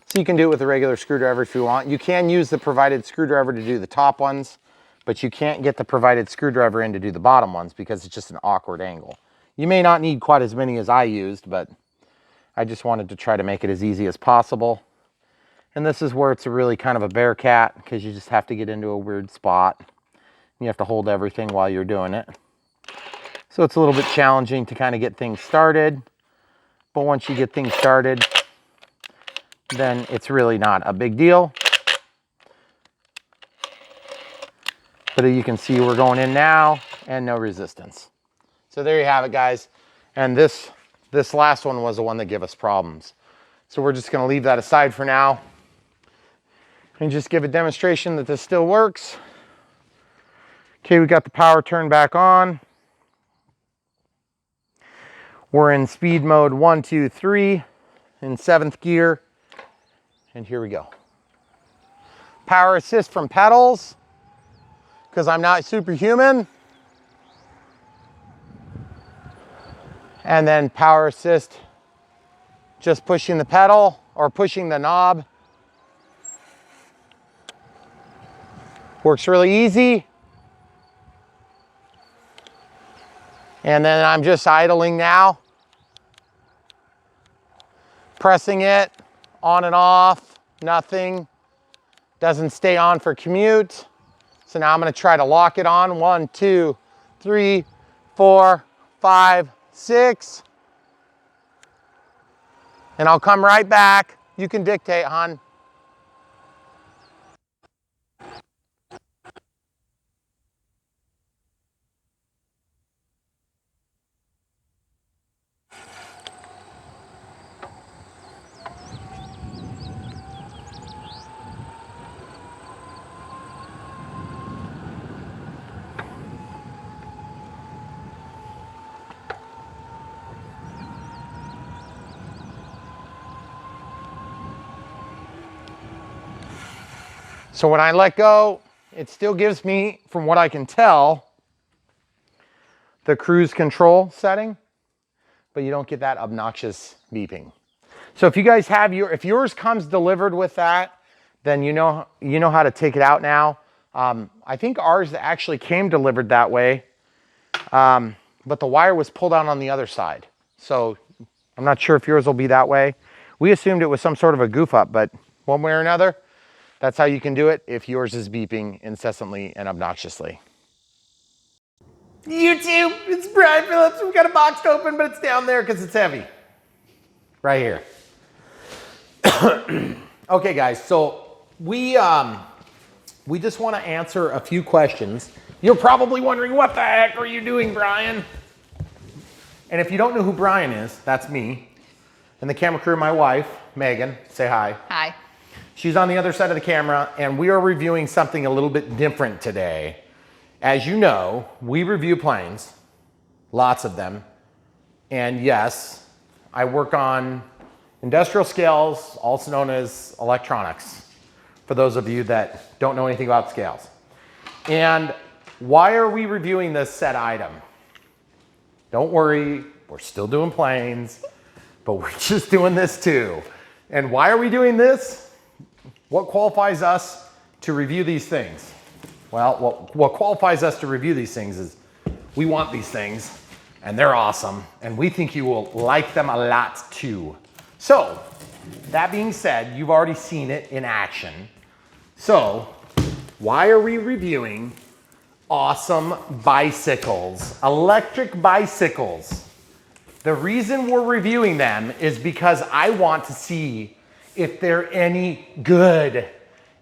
So you can do it with a regular screwdriver if you want. You can use the provided screwdriver to do the top ones, but you can't get the provided screwdriver in to do the bottom ones because it's just an awkward angle. You may not need quite as many as I used, but I just wanted to try to make it as easy as possible. And this is where it's really kind of a bear cat because you just have to get into a weird spot. You have to hold everything while you're doing it. So it's a little bit challenging to kind of get things started. But once you get things started, then it's really not a big deal. But you can see we're going in now and no resistance. So there you have it, guys. And this last one was the one that gave us problems. So we're just going to leave that aside for now and just give a demonstration that this still works. Okay, we got the power turned back on. We're in speed mode 1, 2, 3 in 7th gear. And here we go. Power assist from pedals, because I'm not superhuman. And then power assist, just pushing the pedal or pushing the knob. Works really easy. And then I'm just idling now. Pressing it on and off, nothing. Doesn't stay on for commute. So now I'm going to try to lock it on. 1, 2, 3, 4, 5, 6. And I'll come right back. You can dictate, hon. So when I let go, it still gives me, from what I can tell, the cruise control setting, but you don't get that obnoxious beeping. So if you guys have if yours comes delivered with that, then you know how to take it out now. I think ours actually came delivered that way, but the wire was pulled out on the other side. So I'm not sure if yours will be that way. We assumed it was some sort of a goof up, but one way or another, that's how you can do it if yours is beeping incessantly and obnoxiously. YouTube, it's Brian Phillips. We've got a box to open, but it's down there because it's heavy. Right here. Okay, guys, so we just want to answer a few questions. You're probably wondering, what the heck are you doing, Brian? And if you don't know who Brian is, that's me. And the camera crew, my wife, Megan. Say hi. Hi. She's on the other side of the camera, and we are reviewing something a little bit different today. As you know, we review planes, lots of them. And yes, I work on industrial scales, also known as electronics, for those of you that don't know anything about scales. And why are we reviewing this set item? Don't worry, we're still doing planes, but we're just doing this too. And why are we doing this? What qualifies us to review these things? Well, what qualifies us to review these things is we want these things, and they're awesome, and we think you will like them a lot too. So, that being said, you've already seen it in action. So, why are we reviewing awesome bicycles, electric bicycles? The reason we're reviewing them is because I want to see if they're any good.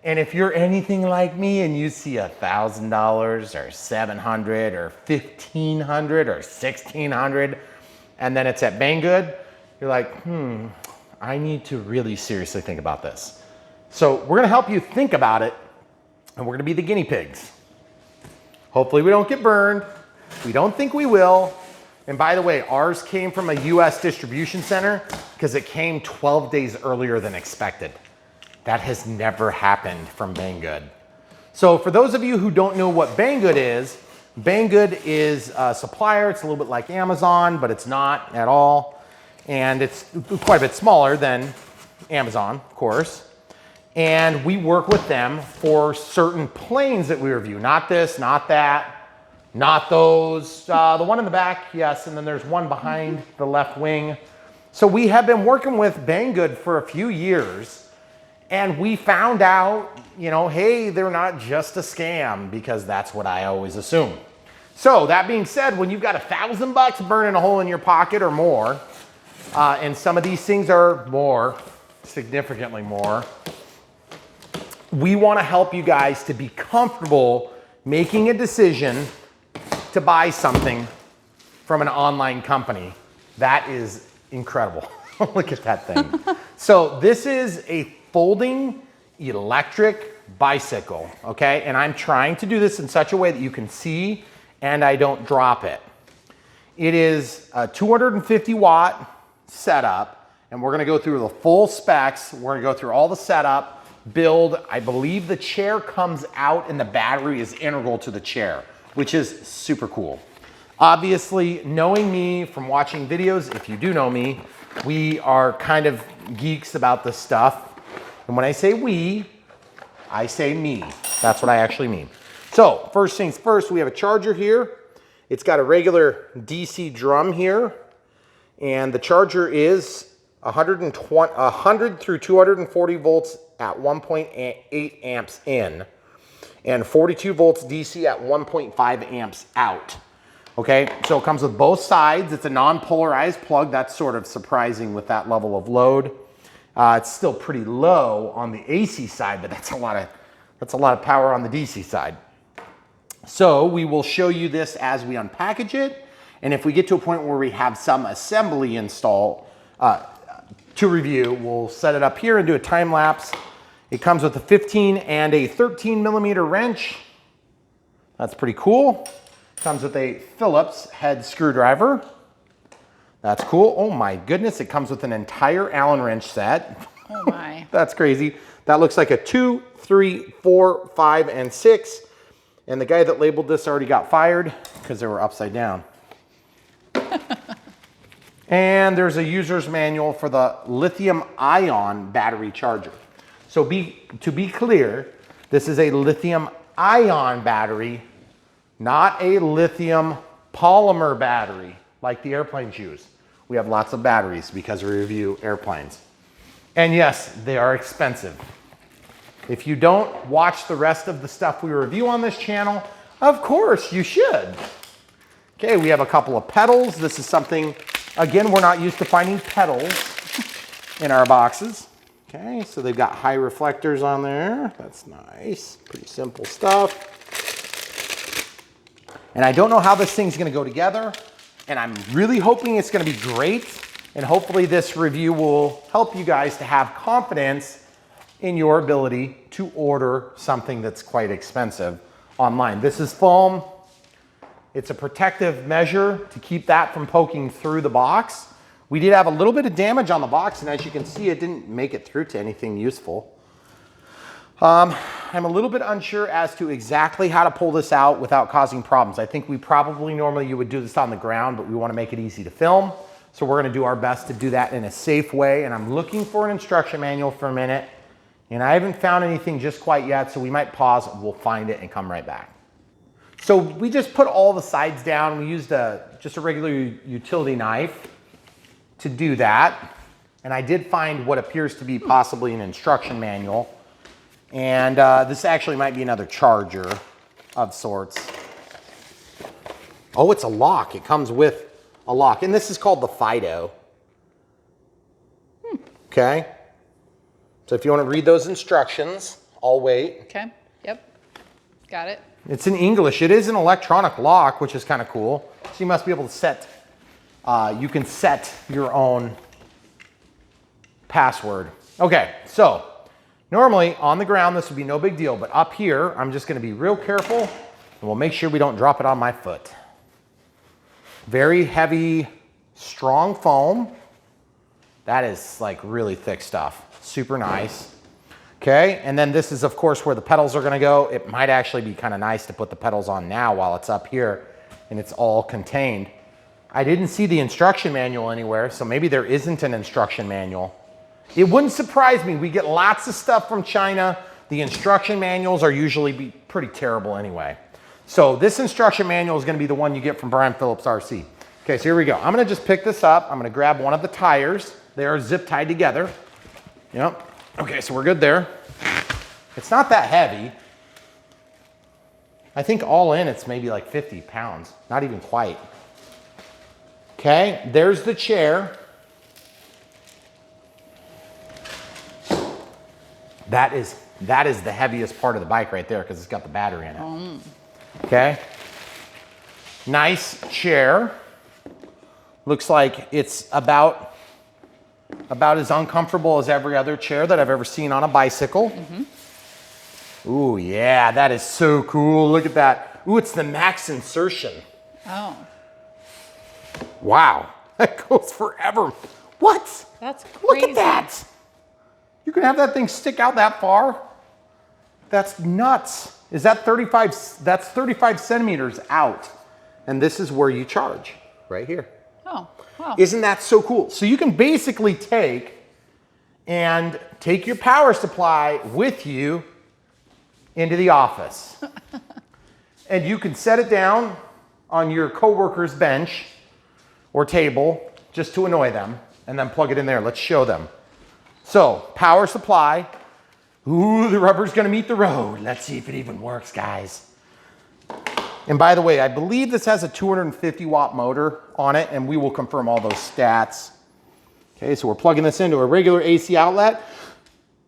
And if you're anything like me and you see $1,000 or $700 or $1,500 or $1,600, and then it's at Banggood, you're like, I need to really seriously think about this. So we're gonna help you think about it, and we're gonna be the guinea pigs. Hopefully we don't get burned. We don't think we will. And by the way, ours came from a US distribution center because it came 12 days earlier than expected. That has never happened from Banggood. So for those of you who don't know what Banggood is a supplier. It's a little bit like Amazon, but it's not at all. And it's quite a bit smaller than Amazon, of course. And we work with them for certain planes that we review. Not this, not that, not those. The one in the back, yes, and then there's one behind the left wing. So we have been working with Banggood for a few years. And we found out, hey, they're not just a scam, because that's what I always assume. So that being said, when you've got $1,000 burning a hole in your pocket or more, and some of these things are more, significantly more, we want to help you guys to be comfortable making a decision to buy something from an online company. That is incredible. Look at that thing. So this is a folding electric bicycle, okay? And I'm trying to do this in such a way that you can see and I don't drop it. It is a 250 watt setup, and we're gonna go through the full specs. We're gonna go through all the setup, build. I believe the chair comes out and the battery is integral to the chair, which is super cool. Obviously, knowing me from watching videos, if you do know me, we are kind of geeks about this stuff. And when I say we, I say me. That's what I actually mean. So first things first, we have a charger here. It's got a regular DC drum here. And the charger is 100 through 240 volts at 1.8 amps in. And 42 volts DC at 1.5 amps out. Okay, so it comes with both sides. It's a non-polarized plug. That's sort of surprising with that level of load. It's still pretty low on the AC side, but that's a lot of power on the DC side. So we will show you this as we unpackage it. And if we get to a point where we have some assembly install to review, we'll set it up here and do a time lapse. It comes with a 15 and a 13 millimeter wrench. That's pretty cool. Comes with a Phillips head screwdriver. That's cool. Oh my goodness, it comes with an entire Allen wrench set. Oh my. That's crazy. That looks like a 2 3, 4, 5, and 6. And the guy that labeled this already got fired because they were upside down. And there's a user's manual for the lithium-ion battery charger. So to be clear, this is a lithium-ion battery, not a lithium polymer battery like the airplanes use. We have lots of batteries because we review airplanes. And yes, they are expensive. If you don't watch the rest of the stuff we review on this channel, of course you should. Okay, we have a couple of pedals. This is something, again, we're not used to finding pedals in our boxes. Okay, so they've got high reflectors on there. That's nice, pretty simple stuff. And I don't know how this thing's gonna go together, and I'm really hoping it's gonna be great, and hopefully this review will help you guys to have confidence in your ability to order something that's quite expensive online. This is foam. It's a protective measure to keep that from poking through the box. We did have a little bit of damage on the box, and as you can see, it didn't make it through to anything useful. I'm a little bit unsure as to exactly how to pull this out without causing problems. I think we probably normally you would do this on the ground, but we want to make it easy to film. So we're going to do our best to do that in a safe way. And I'm looking for an instruction manual for a minute, and I haven't found anything just quite yet. So we might pause, we'll find it and come right back. So we just put all the sides down. We used just a regular utility knife to do that. And I did find what appears to be possibly an instruction manual. And this actually might be another charger of sorts. Oh, it's a lock. It comes with a lock. And this is called the Fiido. Okay. So if you want to read those instructions, I'll wait. Okay. Yep. Got it. It's in English. It is an electronic lock, which is kind of cool. So you must be able to set, you can set your own password. Okay, so normally on the ground, this would be no big deal, but up here, I'm just gonna be real careful and we'll make sure we don't drop it on my foot. Very heavy, strong foam. That is like really thick stuff. Super nice. Okay, and then this is of course where the pedals are gonna go. It might actually be kind of nice to put the pedals on now while it's up here and it's all contained. I didn't see the instruction manual anywhere, so maybe there isn't an instruction manual. It wouldn't surprise me. We get lots of stuff from China. The instruction manuals are usually pretty terrible anyway. So this instruction manual is gonna be the one you get from Brian Phillips RC. Okay, so here we go. I'm gonna just pick this up. I'm gonna grab one of the tires. They are zip tied together. Yep. Okay, so we're good there. It's not that heavy. I think all in it's maybe like 50 pounds, not even quite. Okay, there's the chair. That is the heaviest part of the bike right there because it's got the battery in it. Okay, nice chair. Looks like it's about as uncomfortable as every other chair that I've ever seen on a bicycle. Ooh, yeah, that is so cool. Look at that. Ooh, it's the max insertion. Oh. Wow, that goes forever. What? That's crazy. Look at that. You can have that thing stick out that far? That's nuts. Is that 35? That's 35 centimeters out. And this is where you charge, right here. Oh, wow. Isn't that so cool? So you can basically take your power supply with you into the office. And you can set it down on your coworker's bench or table just to annoy them and then plug it in there. Let's show them. So power supply. Ooh, the rubber's gonna meet the road. Let's see if it even works, guys. And by the way, I believe this has a 250 watt motor on it, and we will confirm all those stats. Okay, so we're plugging this into a regular AC outlet.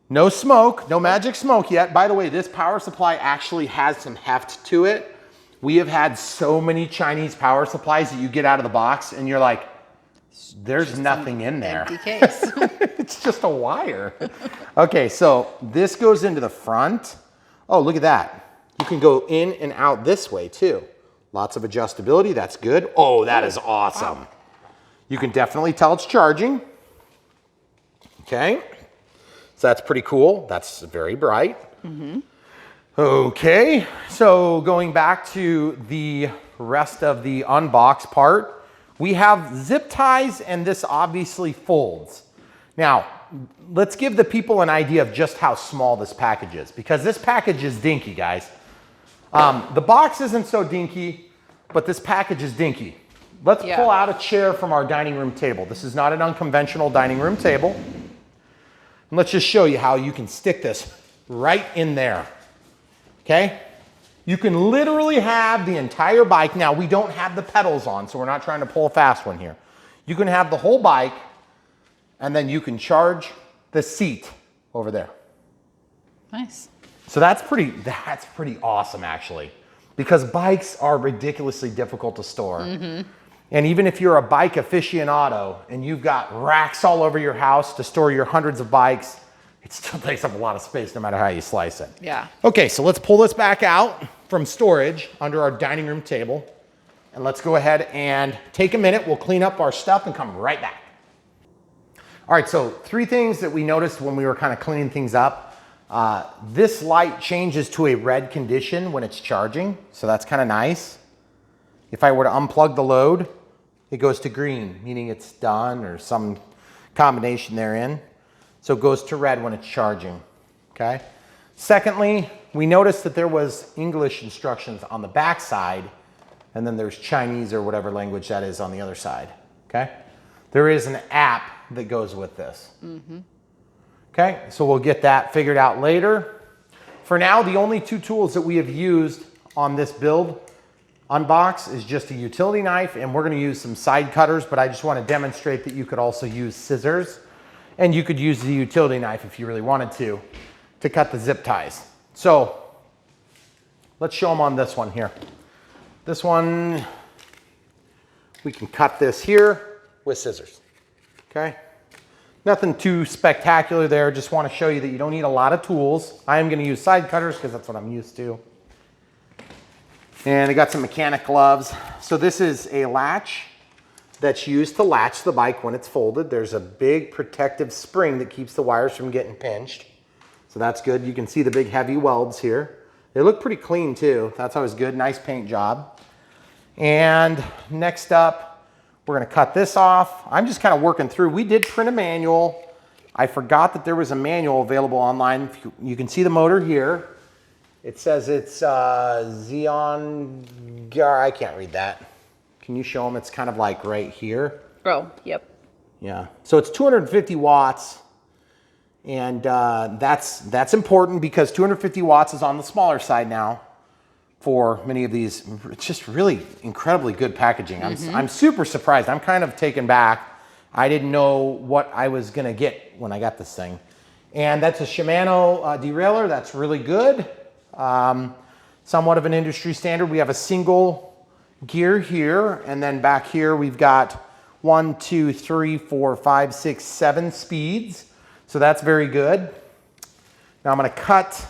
No smoke, no magic smoke yet. By the way, this power supply actually has some heft to it. We have had so many Chinese power supplies that you get out of the box and you're like, there's just nothing in there. Empty case. It's just a wire. Okay, so this goes into the front. Oh, look at that. You can go in and out this way too. Lots of adjustability, that's good. Oh, that is awesome. Wow. You can definitely tell it's charging. Okay, so that's pretty cool. That's very bright. Okay, so going back to the rest of the unbox part, we have zip ties, and this obviously folds. Now, let's give the people an idea of just how small this package is, because this package is dinky, guys. The box isn't so dinky, but this package is dinky. Let's pull out a chair from our dining room table. This is not an unconventional dining room table. And let's just show you how you can stick this right in there. Okay? You can literally have the entire bike. Now, we don't have the pedals on, so we're not trying to pull a fast one here. You can have the whole bike, and then you can charge the seat over there. Nice. So that's pretty awesome, actually, because bikes are ridiculously difficult to store. And even if you're a bike aficionado and you've got racks all over your house to store your hundreds of bikes, it still takes up a lot of space no matter how you slice it. Yeah. Okay, so let's pull this back out from storage under our dining room table. And let's go ahead and take a minute. We'll clean up our stuff and come right back. All right, so 3 things that we noticed when we were kind of cleaning things up. This light changes to a red condition when it's charging, so that's kind of nice. If I were to unplug the load, it goes to green, meaning it's done or some combination therein. So it goes to red when it's charging, okay? Secondly, we noticed that there was English instructions on the back side, and then there's Chinese or whatever language that is on the other side, okay? There is an app that goes with this. Okay, so we'll get that figured out later. For now, the only 2 tools that we have used on this build unbox is just a utility knife, and we're gonna use some side cutters, but I just wanna demonstrate that you could also use scissors, and you could use the utility knife if you really wanted to cut the zip ties. So let's show them on this one here. This one, we can cut this here with scissors, okay? Nothing too spectacular there. Just want to show you that you don't need a lot of tools. I am going to use side cutters because that's what I'm used to. And I got some mechanic gloves. So this is a latch that's used to latch the bike when it's folded. There's a big protective spring that keeps the wires from getting pinched. So that's good. You can see the big heavy welds here. They look pretty clean too. That's always good. Nice paint job. And next up, we're gonna cut this off. I'm just kind of working through. We did print a manual. I forgot that there was a manual available online. You can see the motor here. It says it's Xeon, I can't read that. Can you show them? It's kind of like right here. Oh, yep. Yeah, so it's 250 watts. And that's important because 250 watts is on the smaller side now for many of these. It's just really incredibly good packaging. I'm super surprised. I'm kind of taken back. I didn't know what I was gonna get when I got this thing. And that's a Shimano derailleur. That's really good. Somewhat of an industry standard. We have a single gear here, and then back here we've got 1, 2, 3, 4, 5, 6, 7 speeds. So that's very good. Now I'm gonna cut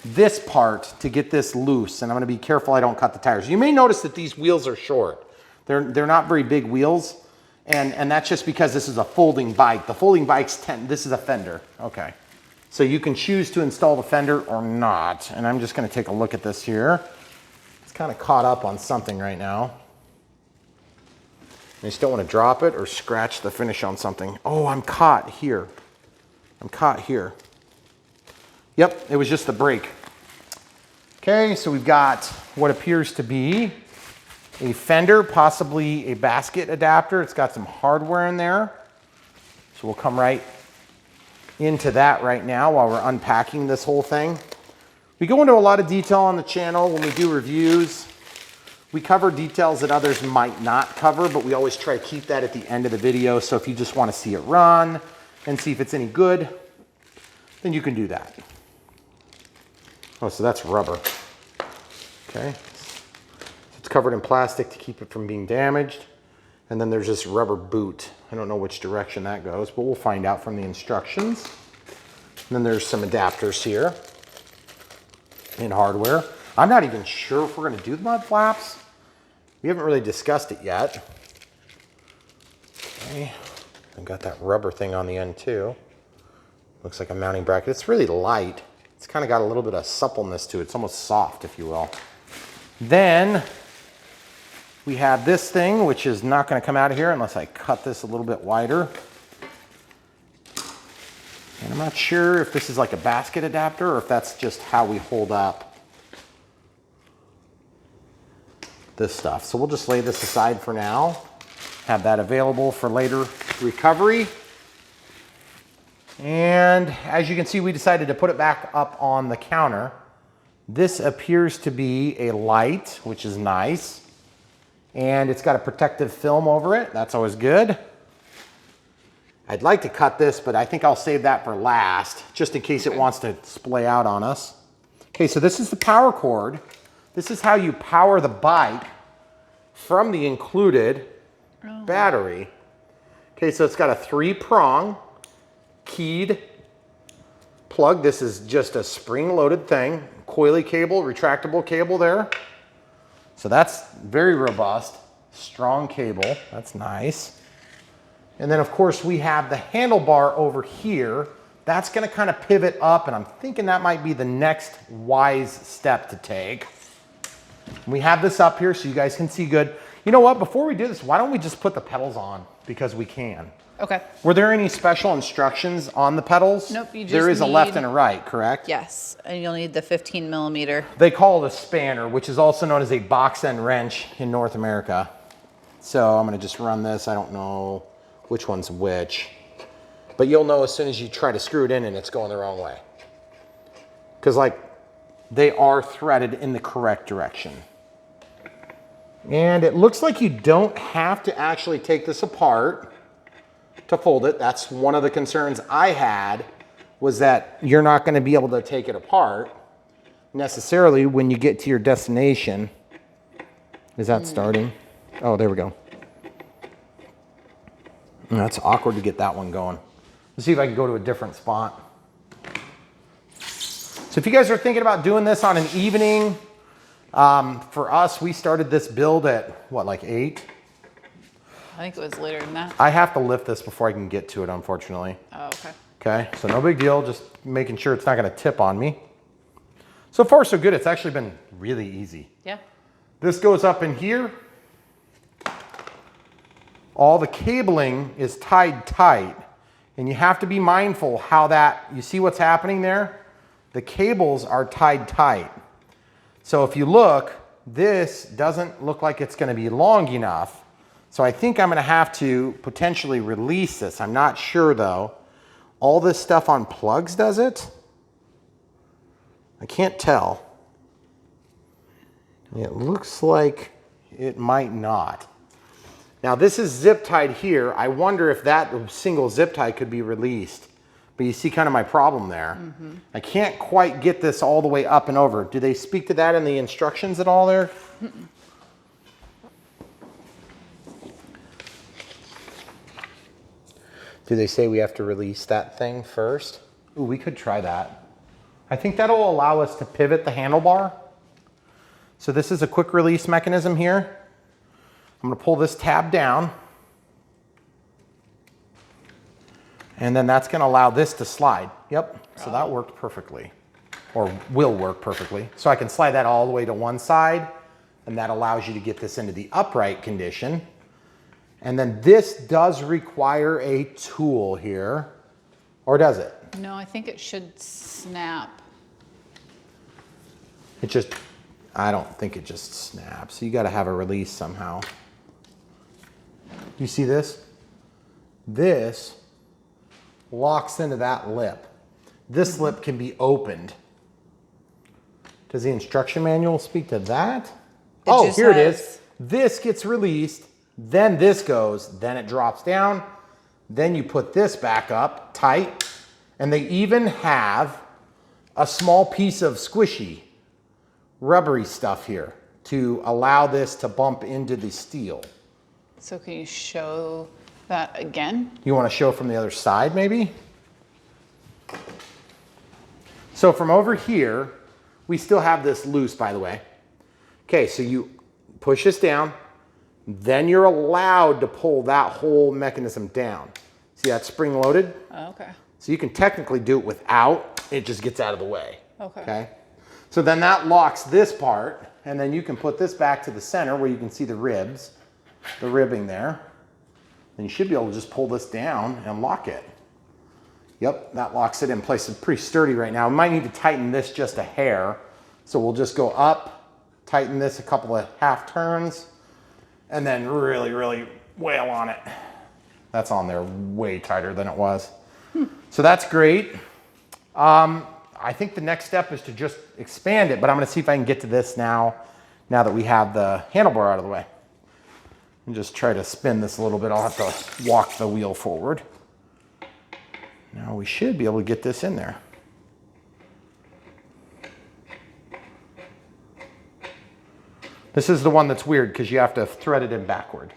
this part to get this loose, and I'm gonna be careful I don't cut the tires. You may notice that these wheels are short. They're not very big wheels, and that's just because this is a folding bike. The folding bikes this is a Fender, okay. So you can choose to install the Fender or not, and I'm just gonna take a look at this here. It's kind of caught up on something right now. I just don't wanna drop it or scratch the finish on something. Oh, I'm caught here. I'm caught here. Yep, it was just the brake. Okay, so we've got what appears to be a Fender, possibly a basket adapter. It's got some hardware in there. So we'll come right into that right now while we're unpacking this whole thing. We go into a lot of detail on the channel when we do reviews. We cover details that others might not cover, but we always try to keep that at the end of the video. So if you just want to see it run and see if it's any good, then you can do that. Oh, so that's rubber. Okay. It's covered in plastic to keep it from being damaged. And then there's this rubber boot. I don't know which direction that goes, but we'll find out from the instructions. And then there's some adapters here in hardware. I'm not even sure if we're gonna do the mud flaps. We haven't really discussed it yet. Okay, I've got that rubber thing on the end too. Looks like a mounting bracket. It's really light. It's kind of got a little bit of suppleness to it. It's almost soft, if you will. Then we have this thing, which is not going to come out of here unless I cut this a little bit wider. And I'm not sure if this is like a basket adapter or if that's just how we hold up this stuff. So we'll just lay this aside for now, have that available for later recovery. And as you can see, we decided to put it back up on the counter. This appears to be a light, which is nice. And it's got a protective film over it. That's always good. I'd like to cut this, but I think I'll save that for last, just in case it wants to splay out on us. Okay, so this is the power cord. This is how you power the bike from the included battery. Okay, so it's got a 3-prong keyed plug. This is just a spring-loaded thing. Coily cable, retractable cable there. So that's very robust, strong cable. That's nice. And then of course we have the handlebar over here. That's gonna kind of pivot up, and I'm thinking that might be the next wise step to take. We have this up here so you guys can see good. You know what, before we do this, why don't we just put the pedals on? Because we can. Okay. Were there any special instructions on the pedals? Nope, you just There is a need- left and a right, correct? Yes, and you'll need the 15 millimeter. They call it a spanner, which is also known as a box end wrench in North America. So I'm gonna just run this. I don't know which one's which, but you'll know as soon as you try to screw it in and it's going the wrong way. Because like they are threaded in the correct direction. And it looks like you don't have to actually take this apart to fold it. That's one of the concerns I had, was that you're not going to be able to take it apart necessarily when you get to your destination. Is that starting? Oh, there we go. That's awkward to get that one going. Let's see if I can go to a different spot. So if you guys are thinking about doing this on an evening, for us, we started this build at what, like 8? I think it was later than that. I have to lift this before I can get to it, unfortunately. Oh, okay. Okay, so no big deal, just making sure it's not gonna tip on me. So far, so good. It's actually been really easy. Yeah. This goes up in here. All the cabling is tied tight, and you have to be mindful how that, you see what's happening there? The cables are tied tight. So if you look, this doesn't look like it's gonna be long enough. So I think I'm gonna have to potentially release this. I'm not sure though. All this stuff on plugs does it? I can't tell. It looks like it might not. Now this is zip tied here. I wonder if that single zip tie could be released. But you see kind of my problem there. I can't quite get this all the way up and over. Do they speak to that in the instructions at all there? Do they say we have to release that thing first? Ooh, we could try that. I think that'll allow us to pivot the handlebar. So this is a quick release mechanism here. I'm gonna pull this tab down. And then that's gonna allow this to slide. Yep, so that worked perfectly, or will work perfectly. So I can slide that all the way to one side, and that allows you to get this into the upright condition. And then this does require a tool here, or does it? No, I think it should snap. It just, I don't think it just snaps. You gotta have a release somehow. You see this? This locks into that lip. This lip can be opened. Does the instruction manual speak to that? Oh, here it is. This gets released, then this goes, then it drops down, then you put this back up tight, and they even have a small piece of squishy, rubbery stuff here to allow this to bump into the steel. So can you show that again? You want to show from the other side maybe? So from over here, we still have this loose, by the way. Okay, so you push this down, then you're allowed to pull that whole mechanism down. See that spring loaded? Oh, okay. So you can technically do it without, it just gets out of the way. Okay. So then that locks this part, and then you can put this back to the center where you can see the ribs, the ribbing there. Then you should be able to just pull this down and lock it. Yep, that locks it in place. It's pretty sturdy right now. We might need to tighten this just a hair. So we'll just go up, tighten this a couple of half turns, and then really, really wail on it. That's on there way tighter than it was. So that's great. I think the next step is to just expand it, but I'm gonna see if I can get to this now that we have the handlebar out of the way. And just try to spin this a little bit. I'll have to walk the wheel forward. Now we should be able to get this in there. This is the one that's weird because you have to thread it in backward.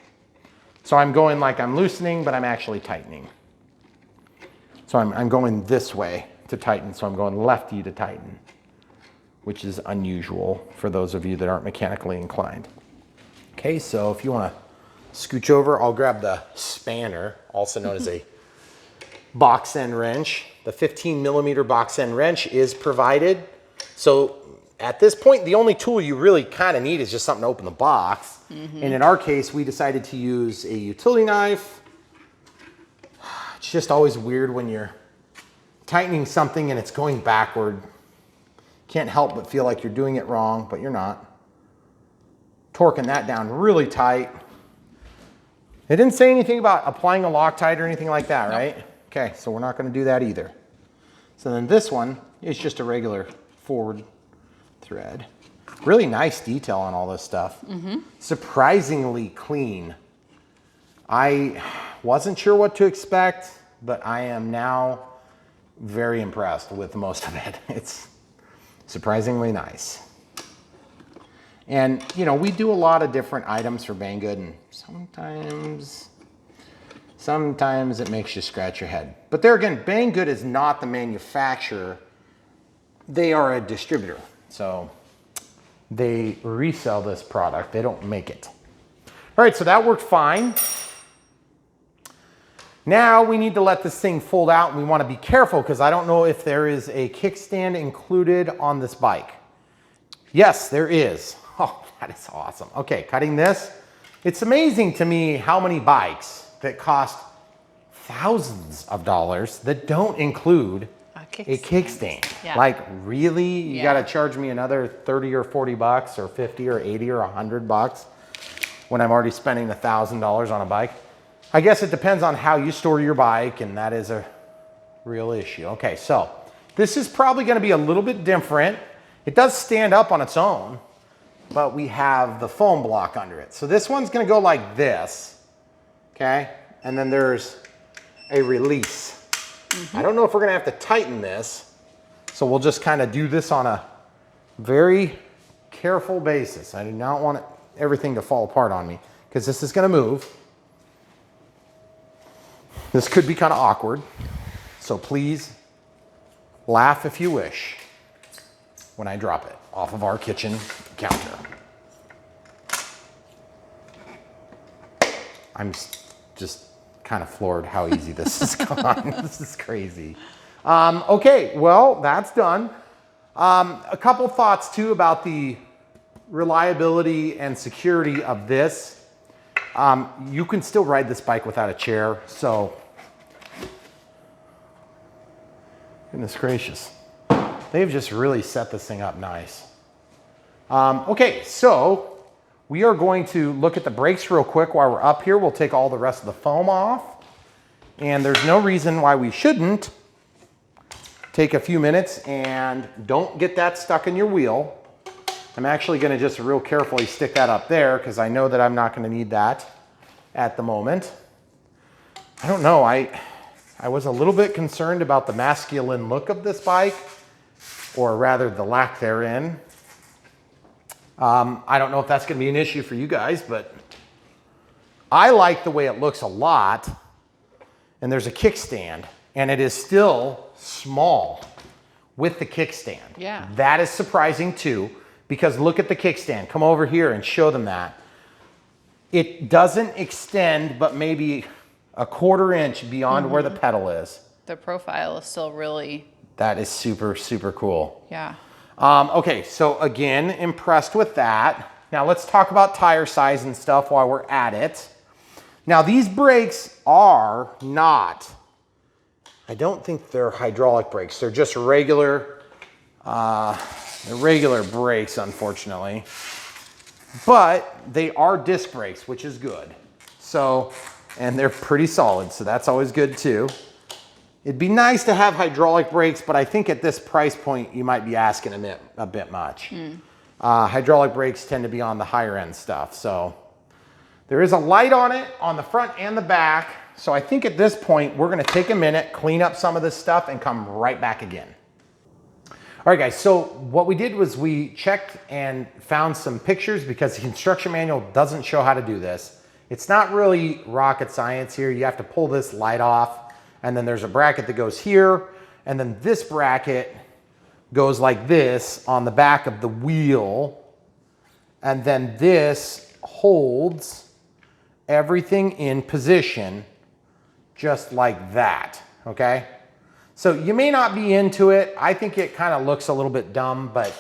So I'm going like I'm loosening, but I'm actually tightening. So I'm going this way to tighten, so I'm going lefty to tighten, which is unusual for those of you that aren't mechanically inclined. Okay, so if you want to scooch over, I'll grab the spanner, also known as a box end wrench. The 15mm box end wrench is provided. So at this point, the only tool you really kind of need is just something to open the box. And in our case, we decided to use a utility knife. It's just always weird when you're tightening something and it's going backward. Can't help but feel like you're doing it wrong, but you're not. Torquing that down really tight. It didn't say anything about applying a Loctite or anything like that, right? Okay, so we're not going to do that either. So then this one is just a regular forward thread. Really nice detail on all this stuff. Surprisingly clean. I wasn't sure what to expect, but I am now very impressed with most of it. It's surprisingly nice. And you know, we do a lot of different items for Banggood, and sometimes it makes you scratch your head. But there again, Banggood is not the manufacturer. They are a distributor. So they resell this product. They don't make it. All right, so that worked fine. Now we need to let this thing fold out, and we want to be careful because I don't know if there is a kickstand included on this bike. Yes, there is. Oh, that is awesome. Okay, cutting this. It's amazing to me how many bikes that cost thousands of dollars that don't include a kickstand. Yeah. Like, really? You got to charge me another 30 or 40 bucks or 50 or 80 or 100 bucks when I'm already spending $1,000 on a bike? I guess it depends on how you store your bike, and that is a real issue. Okay, so this is probably going to be a little bit different. It does stand up on its own, but we have the foam block under it. So this one's going to go like this, okay? And then there's a release. I don't know if we're going to have to tighten this, so we'll just kind of do this on a very careful basis. I do not want everything to fall apart on me because this is going to move. This could be kind of awkward, so please laugh if you wish when I drop it off of our kitchen counter. I'm just kind of floored how easy this has gone. This is crazy. Okay, well, that's done. A couple thoughts too about the reliability and security of this. You can still ride this bike without a chair, so goodness gracious. They've just really set this thing up nice. Okay, so we are going to look at the brakes real quick while we're up here. We'll take all the rest of the foam off, and there's no reason why we shouldn't take a few minutes and don't get that stuck in your wheel. I'm actually going to just real carefully stick that up there because I know that I'm not going to need that at the moment. I don't know, I was a little bit concerned about the masculine look of this bike, or rather the lack therein. I don't know if that's going to be an issue for you guys, but I like the way it looks a lot. And there's a kickstand, and it is still small with the kickstand. Yeah. That is surprising too, because look at the kickstand. Come over here and show them that. It doesn't extend, but maybe a 1/4 inch beyond where the pedal is. The profile is still really That is super, super cool. Yeah. Okay, so again, impressed with that. Now let's talk about tire size and stuff while we're at it. Now these brakes are not, I don't think they're hydraulic brakes. They're just regular brakes, unfortunately. But they are disc brakes, which is good. So, and they're pretty solid, so that's always good too. It'd be nice to have hydraulic brakes, but I think at this price point, you might be asking a bit much. Hydraulic brakes tend to be on the higher end stuff. So there is a light on it on the front and the back. So I think at this point, we're gonna take a minute, clean up some of this stuff and come right back again. All right, guys, so what we did was we checked and found some pictures because the instruction manual doesn't show how to do this. It's not really rocket science here. You have to pull this light off, and then there's a bracket that goes here, and then this bracket goes like this on the back of the wheel, and then this holds everything in position just like that, okay? So you may not be into it. I think it kind of looks a little bit dumb, but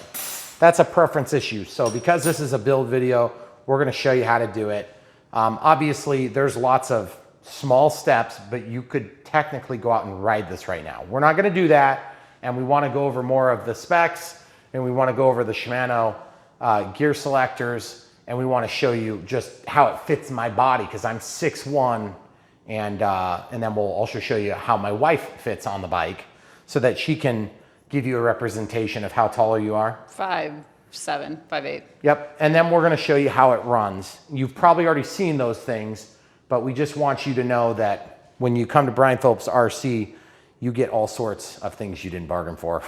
that's a preference issue. So because this is a build video, we're gonna show you how to do it. Obviously, there's lots of small steps, but you could technically go out and ride this right now. We're not gonna do that, and we wanna go over more of the specs, and we wanna go over the Shimano gear selectors, and we wanna show you just how it fits my body, because I'm 6'1", and then we'll also show you how my wife fits on the bike so that she can give you a representation of how taller you are. 5'7", 5'8". Yep, and then we're gonna show you how it runs. You've probably already seen those things, but we just want you to know that when you come to Brian Phillips RC, you get all sorts of things you didn't bargain for.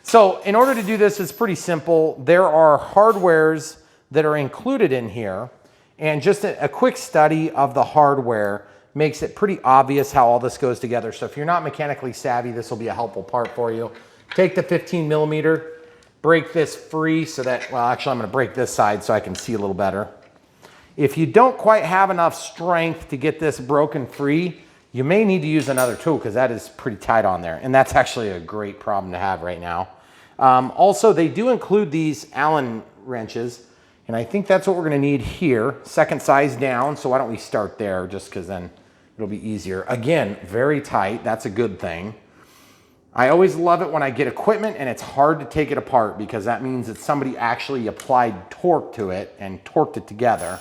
So in order to do this, it's pretty simple. There are hardwares that are included in here, and just a quick study of the hardware makes it pretty obvious how all this goes together. So if you're not mechanically savvy, this will be a helpful part for you. Take the 15 millimeter, break this free so that, well, actually I'm gonna break this side so I can see a little better. If you don't quite have enough strength to get this broken free, you may need to use another tool because that is pretty tight on there. And that's actually a great problem to have right now. Also, they do include these Allen wrenches, and I think that's what we're gonna need here. Second size down, so why don't we start there just because then it'll be easier. Again, very tight, that's a good thing. I always love it when I get equipment and it's hard to take it apart because that means that somebody actually applied torque to it and torqued it together.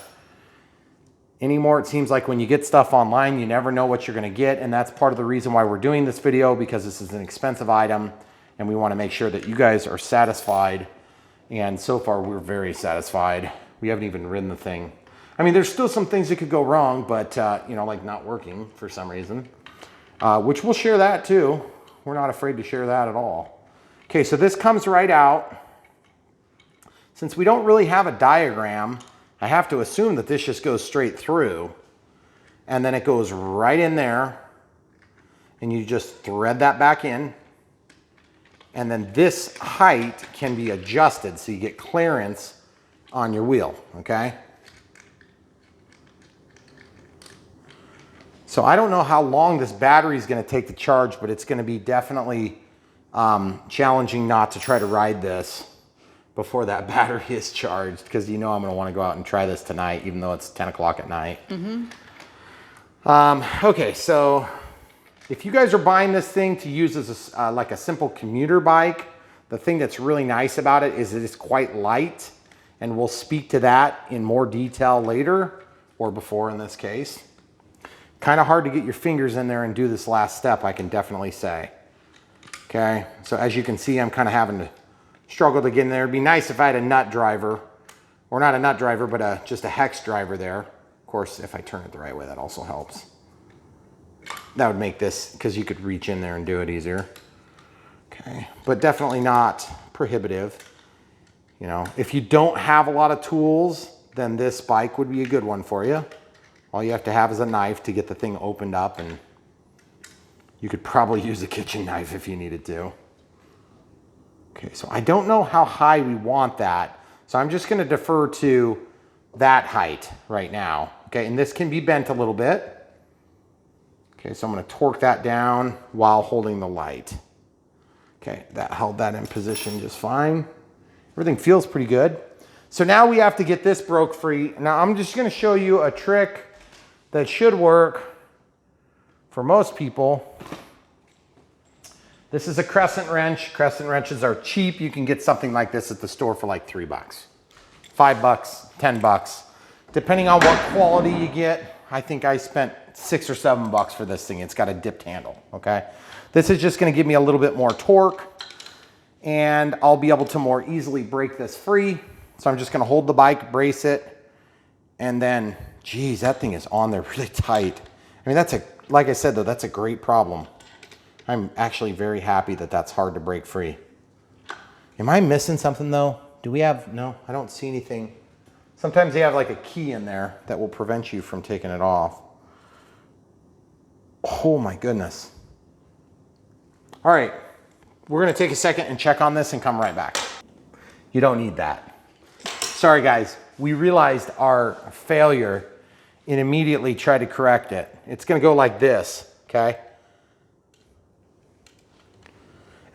Anymore, it seems like when you get stuff online, you never know what you're gonna get, and that's part of the reason why we're doing this video, because this is an expensive item and we wanna make sure that you guys are satisfied. And so far, we're very satisfied. We haven't even ridden the thing. I mean, there's still some things that could go wrong, but you know, like not working for some reason, which we'll share that too. We're not afraid to share that at all. Okay, so this comes right out. Since we don't really have a diagram, I have to assume that this just goes straight through, and then it goes right in there, and you just thread that back in, and then this height can be adjusted so you get clearance on your wheel, okay? So I don't know how long this battery is gonna take to charge, but it's gonna be definitely challenging not to try to ride this before that battery is charged, because you know I'm gonna wanna go out and try this tonight, even though it's 10 o'clock at night. Okay, so if you guys are buying this thing to use as a, like a simple commuter bike, the thing that's really nice about it is that it's quite light, and we'll speak to that in more detail later, or before in this case. Kind of hard to get your fingers in there and do this last step, I can definitely say. Okay, so as you can see, I'm kind of having to struggle to get in there. It'd be nice if I had a nut driver, or not a nut driver, but just a hex driver there. Of course, if I turn it the right way, that also helps. That would make this, because you could reach in there and do it easier. Okay, but definitely not prohibitive. You know, if you don't have a lot of tools, then this bike would be a good one for you. All you have to have is a knife to get the thing opened up, and you could probably use a kitchen knife if you needed to. Okay, so I don't know how high we want that, so I'm just gonna defer to that height right now. Okay, and this can be bent a little bit. Okay, so I'm gonna torque that down while holding the light. Okay, that held that in position just fine. Everything feels pretty good. So now we have to get this broke free. Now I'm just gonna show you a trick that should work for most people. This is a crescent wrench. Crescent wrenches are cheap. You can get something like this at the store for like $3, $5, $10. Depending on what quality you get, I think I spent $6 or $7 for this thing. It's got a dipped handle, okay? This is just gonna give me a little bit more torque and I'll be able to more easily break this free. So I'm just gonna hold the bike, brace it, and then, geez, that thing is on there really tight. I mean, like I said though, that's a great problem. I'm actually very happy that that's hard to break free. Am I missing something though? Do we have, no, I don't see anything. Sometimes they have like a key in there that will prevent you from taking it off. Oh my goodness. All right, we're gonna take a second and check on this and come right back. You don't need that. Sorry guys, we realized our failure and immediately tried to correct it. It's gonna go like this, okay?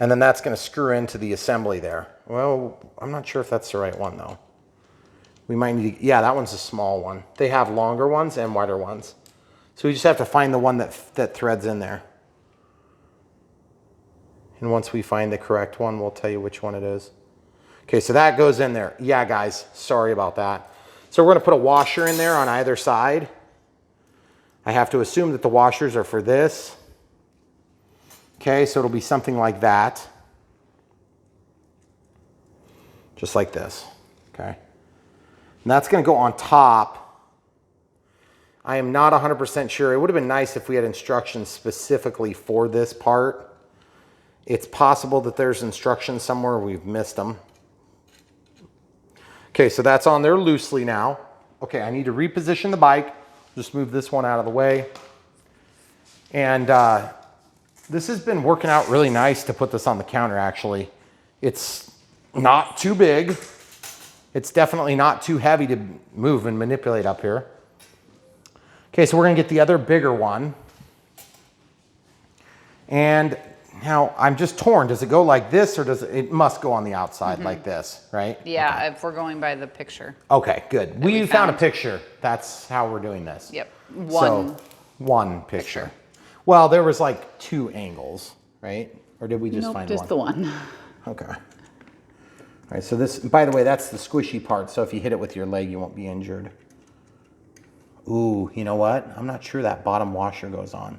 And then that's gonna screw into the assembly there. Well, I'm not sure if that's the right one though. We might need to, yeah, that one's a small one. They have longer ones and wider ones. So we just have to find the one that threads in there. And once we find the correct one, we'll tell you which one it is. Okay, so that goes in there. Yeah, guys, sorry about that. So we're gonna put a washer in there on either side. I have to assume that the washers are for this. Okay, so it'll be something like that. Just like this, okay? And that's gonna go on top. I am not 100% sure. It would have been nice if we had instructions specifically for this part. It's possible that there's instructions somewhere, we've missed them. Okay, so that's on there loosely now. Okay, I need to reposition the bike. Just move this one out of the way. And this has been working out really nice to put this on the counter actually. It's not too big. It's definitely not too heavy to move and manipulate up here. Okay, so we're gonna get the other bigger one. And now I'm just torn. Does it go like this or does it must go on the outside like this, right? Yeah, okay. if we're going by the picture. Okay, good. We found a picture. That's how we're doing this. Yep, one picture. Well, there was like 2 angles, right? Or did we just find just one? the one. Okay. All right, so this, by the way, that's the squishy part. So if you hit it with your leg, you won't be injured. Ooh, you know what? I'm not sure that bottom washer goes on.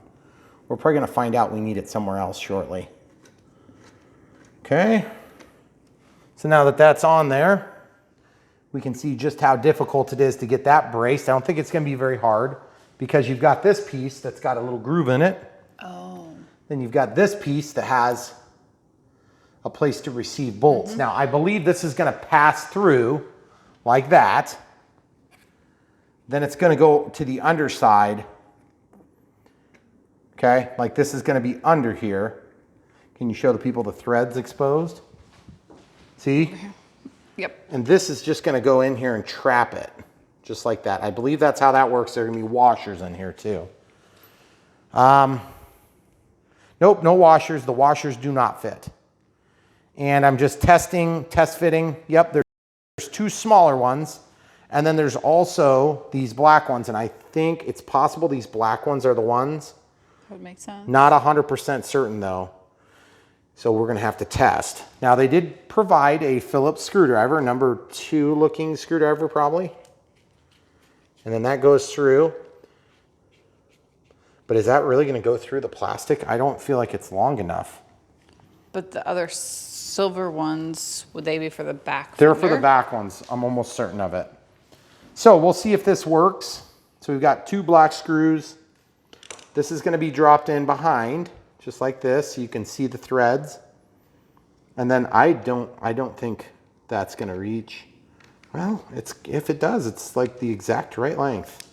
We're probably gonna find out we need it somewhere else shortly. Okay. So now that that's on there, we can see just how difficult it is to get that braced. I don't think it's gonna be very hard because you've got this piece that's got a little groove in it. Oh. Then you've got this piece that has a place to receive bolts. Now, I believe this is gonna pass through like that. Then it's gonna go to the underside. Okay, like this is gonna be under here. Can you show the people the threads exposed? See? Yep. And this is just gonna go in here and trap it, just like that. I believe that's how that works. There are gonna be washers in here too. Nope, no washers. The washers do not fit. And I'm just test fitting. Yep, there's 2 smaller ones. And then there's also these black ones. And I think it's possible these black ones are the ones. That would make sense. Not 100% certain though. So we're gonna have to test. Now they did provide a Phillips screwdriver, number 2 looking screwdriver probably. And then that goes through. But is that really gonna go through the plastic? I don't feel like it's long enough. But the other silver ones, would they be for the back They're fender? for the back ones. I'm almost certain of it. So we'll see if this works. So we've got 2 black screws. This is gonna be dropped in behind, just like this, so you can see the threads. And then I don't think that's gonna reach. Well, if it does, it's like the exact right length.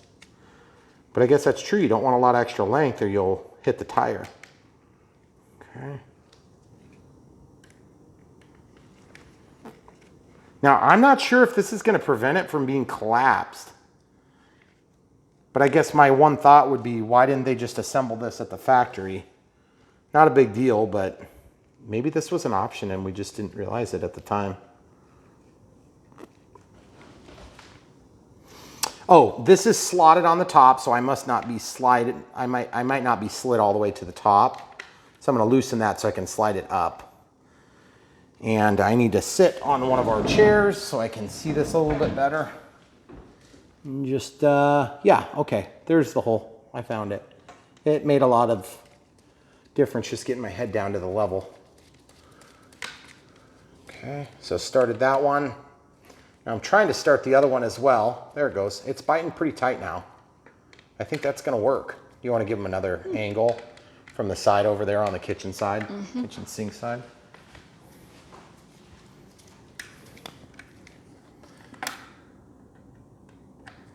But I guess that's true. You don't want a lot of extra length or you'll hit the tire. Okay. Now, I'm not sure if this is gonna prevent it from being collapsed. But I guess my one thought would be, why didn't they just assemble this at the factory? Not a big deal, but maybe this was an option and we just didn't realize it at the time. Oh, this is slotted on the top, so I must not be slided. I might not be slid all the way to the top. So I'm going to loosen that so I can slide it up. And I need to sit on one of our chairs so I can see this a little bit better. And just, yeah, okay, there's the hole. I found it. It made a lot of difference just getting my head down to the level. Okay, so started that one. Now I'm trying to start the other one as well. There it goes. It's biting pretty tight now. I think that's gonna work. You wanna give them another angle from the side over there on the kitchen side, kitchen sink side.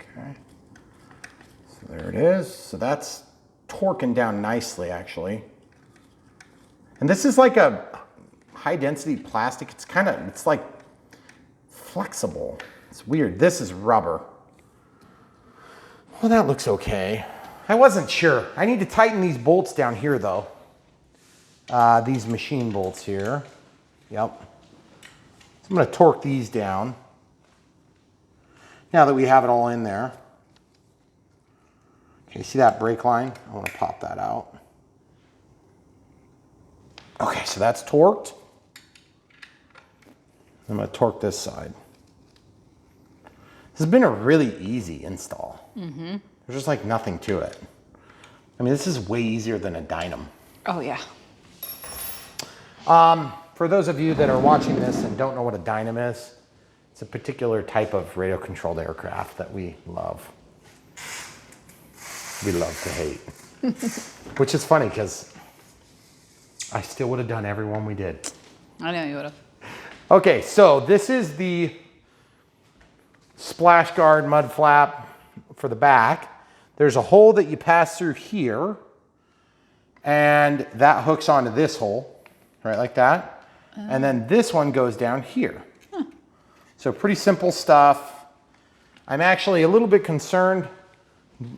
Okay, so there it is. So that's torquing down nicely actually. And this is like a high density plastic. It's like flexible. It's weird. This is rubber. Well, that looks okay. I wasn't sure. I need to tighten these bolts down here though. These machine bolts here. Yep. So I'm going to torque these down. Now that we have it all in there. Okay, see that brake line? I want to pop that out. Okay, so that's torqued. I'm going to torque this side. This has been a really easy install. There's just like nothing to it. I mean, this is way easier than a Dynam. Oh yeah. For those of you that are watching this and don't know what a Dynam is, it's a particular type of radio-controlled aircraft that we love. We love to hate. Which is funny because I still would have done every one we did. I know you would have. Okay, so this is the splash guard mud flap for the back. There's a hole that you pass through here, and that hooks onto this hole, right, like that. And then this one goes down here. So pretty simple stuff. I'm actually a little bit concerned.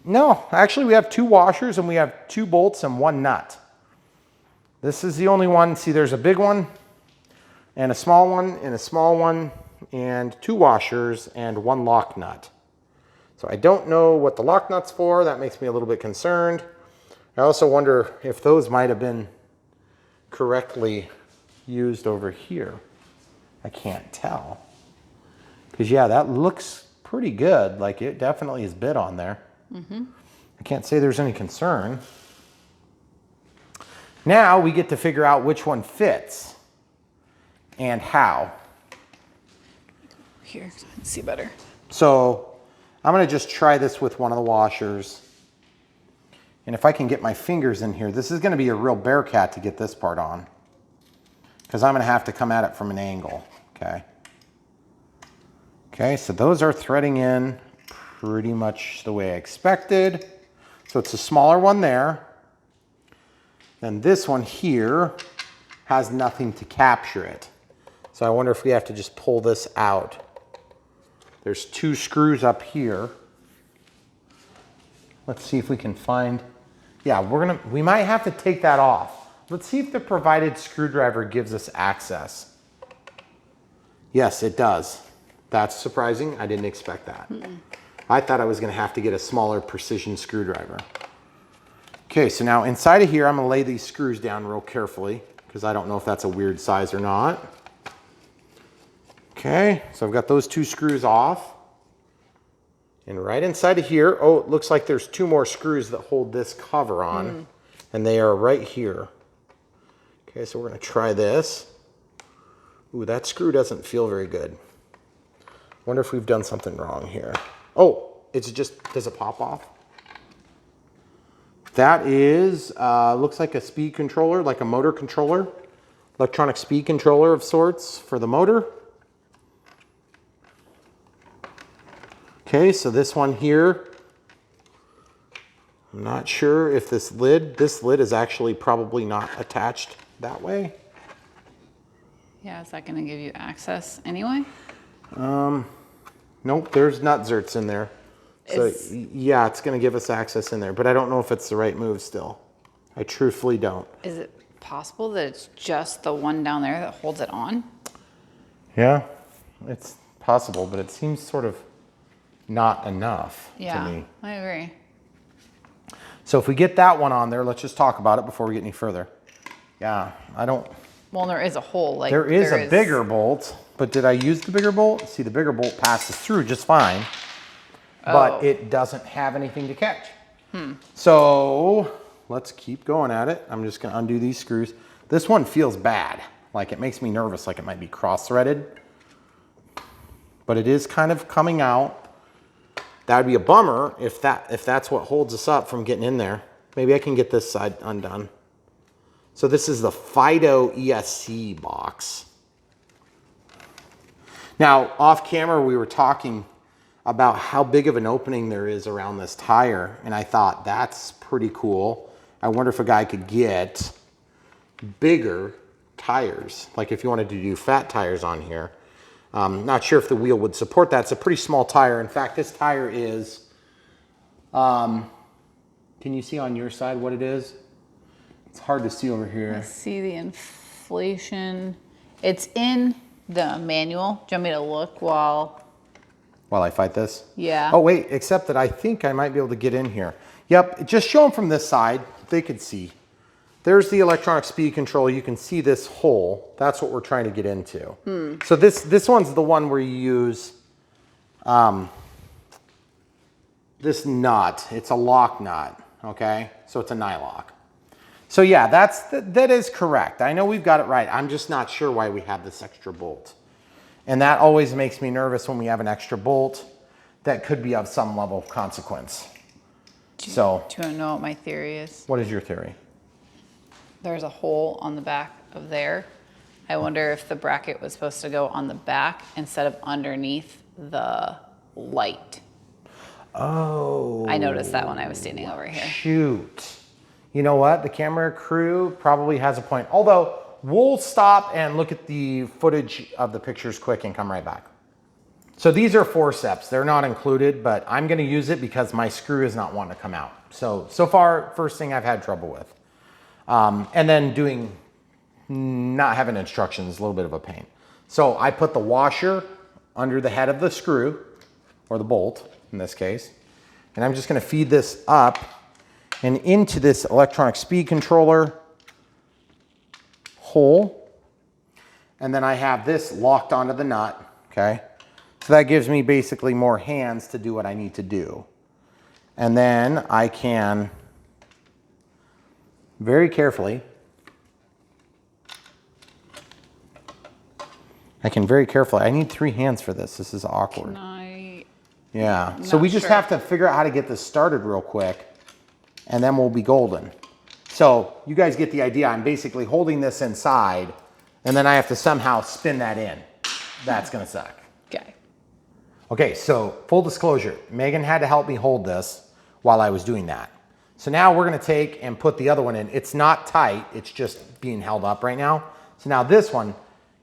No, actually we have 2 washers and we have 2 bolts and 1 nut. This is the only one. See, there's a big one and a small one and a small one and 2 washers and 1 lock nut. So I don't know what the lock nut's for. That makes me a little bit concerned. I also wonder if those might have been correctly used over here. I can't tell. Because yeah, that looks pretty good. Like it definitely is bit on there. I can't say there's any concern. Now we get to figure out which one fits and how. Here, so I can see better. So I'm going to just try this with one of the washers. And if I can get my fingers in here, this is going to be a real bear cat to get this part on. Because I'm going to have to come at it from an angle. Okay. Okay, so those are threading in pretty much the way I expected. So it's a smaller one there. Then this one here has nothing to capture it. So I wonder if we have to just pull this out. There's 2 screws up here. Let's see if we can find, yeah, we might have to take that off. Let's see if the provided screwdriver gives us access. Yes, it does. That's surprising. I didn't expect that. I thought I was going to have to get a smaller precision screwdriver. Okay, so now inside of here, I'm going to lay these screws down real carefully because I don't know if that's a weird size or not. Okay, so I've got those 2 screws off. And right inside of here, oh, it looks like there's 2 more screws that hold this cover on. And they are right here. Okay, so we're going to try this. Ooh, that screw doesn't feel very good. Wonder if we've done something wrong here. Oh, it's just, does it pop off? That is, looks like a speed controller, like a motor controller. Electronic speed controller of sorts for the motor. Okay, so this one here, I'm not sure if this lid is actually probably not attached that way. Yeah, is that going to give you access anyway? Nope, there's nut zerts in there. So yeah, it's going to give us access in there, but I don't know if it's the right move still. I truthfully don't. Is it possible that it's just the one down there that holds it on? Yeah, it's possible, but it seems sort of not enough to me. I agree. So if we get that one on there, let's just talk about it before we get any further. Yeah, I don't... Well, there is a hole. Like there is a bigger bolt, but did I use the bigger bolt? See, the bigger bolt passes through just fine, but it doesn't have anything to catch. So let's keep going at it. I'm just gonna undo these screws. This one feels bad. Like it makes me nervous, like it might be cross-threaded, but it is kind of coming out. That would be a bummer if that's what holds us up from getting in there. Maybe I can get this side undone. So this is the Fiido ESC box. Now, off camera, we were talking about how big of an opening there is around this tire, and I thought that's pretty cool. I wonder if a guy could get bigger tires, like if you wanted to do fat tires on here. Not sure if the wheel would support that. It's a pretty small tire. In fact, this tire is, can you see on your side what it is? It's hard to see over here. Let's see the inflation. It's in the manual. Do you want me to look while I fight this? Yeah. Oh, wait, except that I think I might be able to get in here. Yep, just show them from this side. They could see. There's the electronic speed control. You can see this hole. That's what we're trying to get into. So this one's the one where you use this nut. It's a lock nut, okay? So it's a nylock. So yeah, that is correct. I know we've got it right. I'm just not sure why we have this extra bolt. And that always makes me nervous when we have an extra bolt that could be of some level of consequence. do you want to know what my theory is? What is your theory? There's a hole on the back of there. I wonder if the bracket was supposed to go on the back instead of underneath the light. Oh. I noticed that when I was standing over here. Shoot. You know what? The camera crew probably has a point. Although, we'll stop and look at the footage of the pictures quick and come right back. So these are forceps. They're not included, but I'm going to use it because my screw is not wanting to come out. So far, first thing I've had trouble with. And then not having instructions is a little bit of a pain. So I put the washer under the head of the screw, or the bolt in this case, and I'm just going to feed this up and into this electronic speed controller hole. And then I have this locked onto the nut, okay? So that gives me basically more hands to do what I need to do. And then I can very carefully, I need 3 hands for this. This is awkward. Yeah, so we just have to figure out how to get this started real quick, and then we'll be golden. So you guys get the idea. I'm basically holding this inside, and then I have to somehow spin that in. That's gonna suck. Okay. Okay, so full disclosure, Megan had to help me hold this while I was doing that. So now we're gonna take and put the other one in. It's not tight, it's just being held up right now. So now this one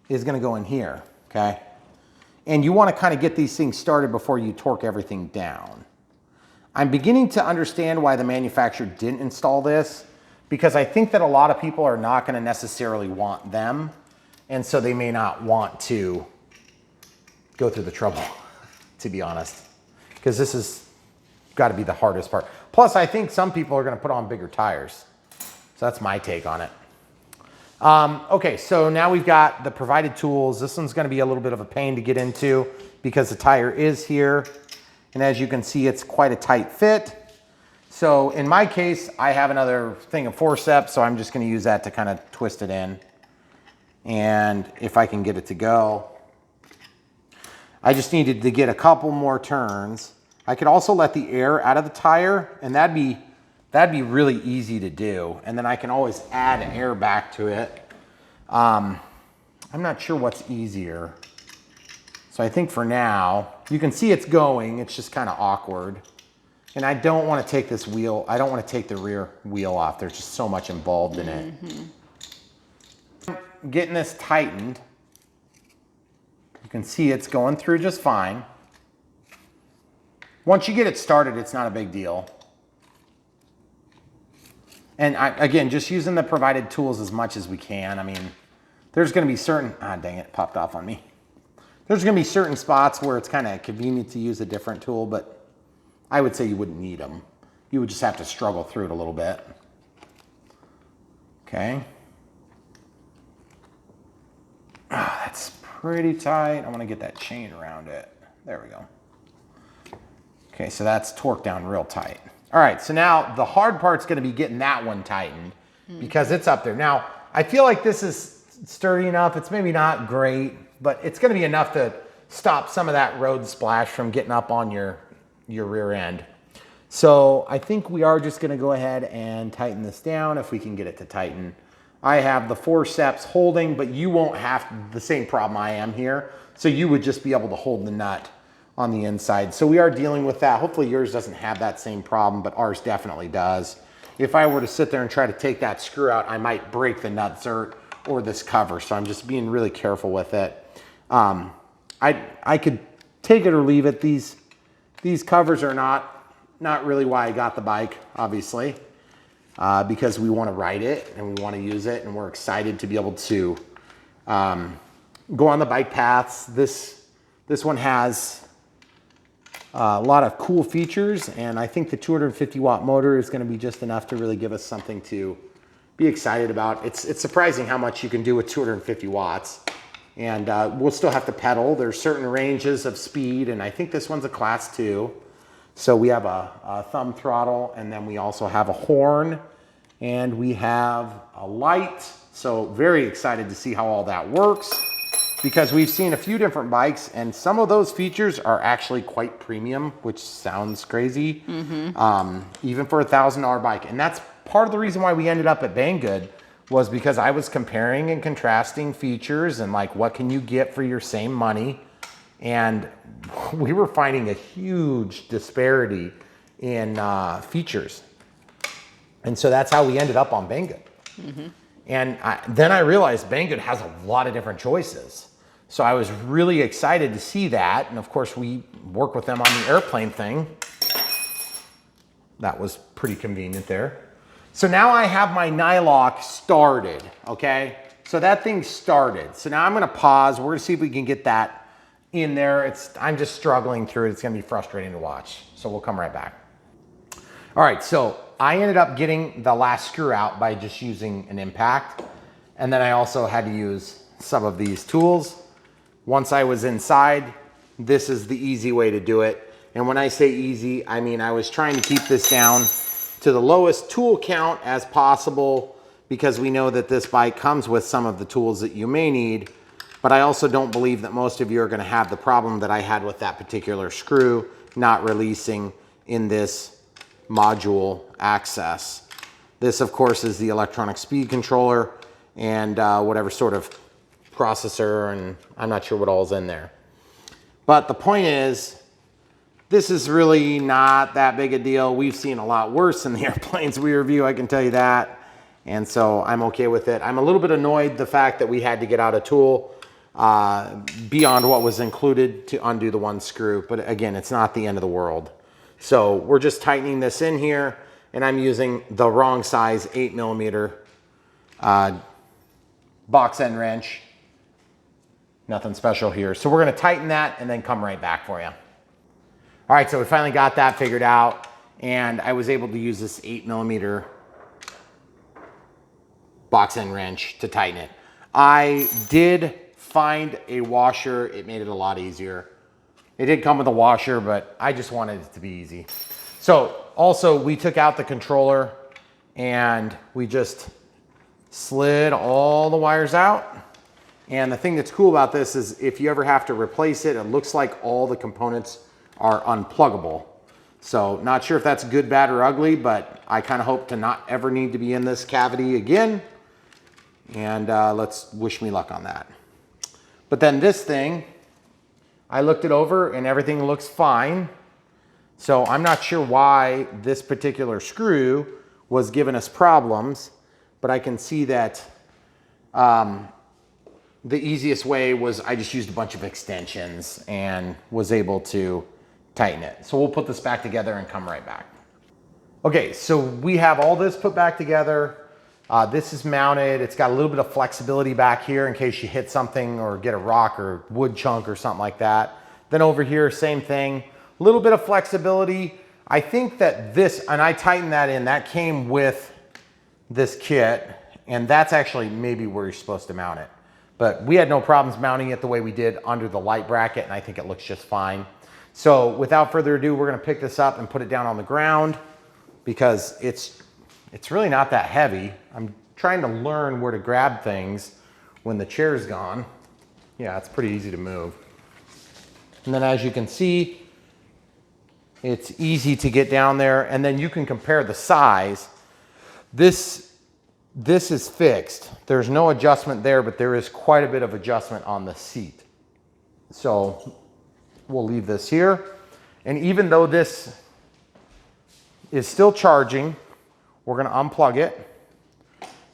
is gonna go in here, okay? And you wanna kind of get these things started before you torque everything down. I'm beginning to understand why the manufacturer didn't install this, because I think that a lot of people are not gonna necessarily want them, and so they may not want to go through the trouble, to be honest, because this has gotta be the hardest part. Plus, I think some people are gonna put on bigger tires. So that's my take on it. Okay, so now we've got the provided tools. This one's gonna be a little bit of a pain to get into because the tire is here. And as you can see, it's quite a tight fit. So in my case, I have another thing of forceps, so I'm just gonna use that to kind of twist it in. And if I can get it to go, I just needed to get a couple more turns. I could also let the air out of the tire, and that'd be really easy to do. And then I can always add air back to it. I'm not sure what's easier. So I think for now, you can see it's going, it's just kind of awkward. And I don't want to take this wheel, I don't want to take the rear wheel off. There's just so much involved in it. Getting this tightened, you can see it's going through just fine. once you get it started, it's not a big deal. And again, just using the provided tools as much as we can. I mean, there's going to be certain, dang it, popped off on me. There's going to be certain spots where it's kind of convenient to use a different tool, but I would say you wouldn't need them. You would just have to struggle through it a little bit. Okay. That's pretty tight. I want to get that chain around it. There we go. Okay, so that's torqued down real tight. All right, so now the hard part's going to be getting that one tightened because it's up there. Now, I feel like this is sturdy enough. It's maybe not great, but it's going to be enough to stop some of that road splash from getting up on your rear end. So I think we are just going to go ahead and tighten this down if we can get it to tighten. I have the forceps holding, but you won't have the same problem I am here. So you would just be able to hold the nut on the inside. So we are dealing with that. Hopefully yours doesn't have that same problem, but ours definitely does. If I were to sit there and try to take that screw out, I might break the nutsert or this cover. So I'm just being really careful with it. I could take it or leave it. These covers are not really why I got the bike, obviously, because we want to ride it and we want to use it and we're excited to be able to go on the bike paths. This one has a lot of cool features, and I think the 250 watt motor is going to be just enough to really give us something to be excited about. It's surprising how much you can do with 250 watts, and we'll still have to pedal. There's certain ranges of speed, and I think this one's a class 2. So we have a thumb throttle, and then we also have a horn, and we have a light. So very excited to see how all that works, because we've seen a few different bikes and some of those features are actually quite premium, which sounds crazy, even for a $1,000 bike. And that's part of the reason why we ended up at Banggood, was because I was comparing and contrasting features and like, what can you get for your same money? And we were finding a huge disparity in features. And so that's how we ended up on Banggood. And then I realized Banggood has a lot of different choices. So I was really excited to see that. And of course we work with them on the airplane thing. That was pretty convenient there. So now I have my nylock started, okay? So that thing started. So now I'm gonna pause. We're gonna see if we can get that in there. I'm just struggling through it. It's gonna be frustrating to watch. So we'll come right back. All right, so I ended up getting the last screw out by just using an impact. And then I also had to use some of these tools. Once I was inside, this is the easy way to do it. And when I say easy, I mean, I was trying to keep this down to the lowest tool count as possible, because we know that this bike comes with some of the tools that you may need. But I also don't believe that most of you are gonna have the problem that I had with that particular screw not releasing in this module access. This, of course, is the electronic speed controller and whatever sort of processor, and I'm not sure what all's in there. But the point is, this is really not that big a deal. We've seen a lot worse in the airplanes we review, I can tell you that. And so I'm okay with it. I'm a little bit annoyed the fact that we had to get out a tool beyond what was included to undo the one screw. But again, it's not the end of the world. So we're just tightening this in here, and I'm using the wrong size 8mm box end wrench. Nothing special here. So we're gonna tighten that and then come right back for you. All right, so we finally got that figured out, and I was able to use this 8mm box end wrench to tighten it. I did find a washer. It made it a lot easier. It did come with a washer, but I just wanted it to be easy. So also we took out the controller and we just slid all the wires out. And the thing that's cool about this is if you ever have to replace it, it looks like all the components are unpluggable. So not sure if that's good, bad, or ugly, but I kind of hope to not ever need to be in this cavity again. And let's wish me luck on that. But then this thing, I looked it over and everything looks fine. So I'm not sure why this particular screw was giving us problems, but I can see that the easiest way was I just used a bunch of extensions and was able to tighten it. So we'll put this back together and come right back. Okay, so we have all this put back together. This is mounted. It's got a little bit of flexibility back here in case you hit something or get a rock or wood chunk or something like that. Then over here, same thing. A little bit of flexibility. I think that this, and I tightened that in, that came with this kit, and that's actually maybe where you're supposed to mount it. But we had no problems mounting it the way we did under the light bracket, and I think it looks just fine. So without further ado, we're gonna pick this up and put it down on the ground because it's really not that heavy. I'm trying to learn where to grab things when the chair's gone. Yeah, it's pretty easy to move. And then as you can see, it's easy to get down there, and then you can compare the size. This is fixed. There's no adjustment there, but there is quite a bit of adjustment on the seat. So we'll leave this here. And even though this is still charging, we're gonna unplug it.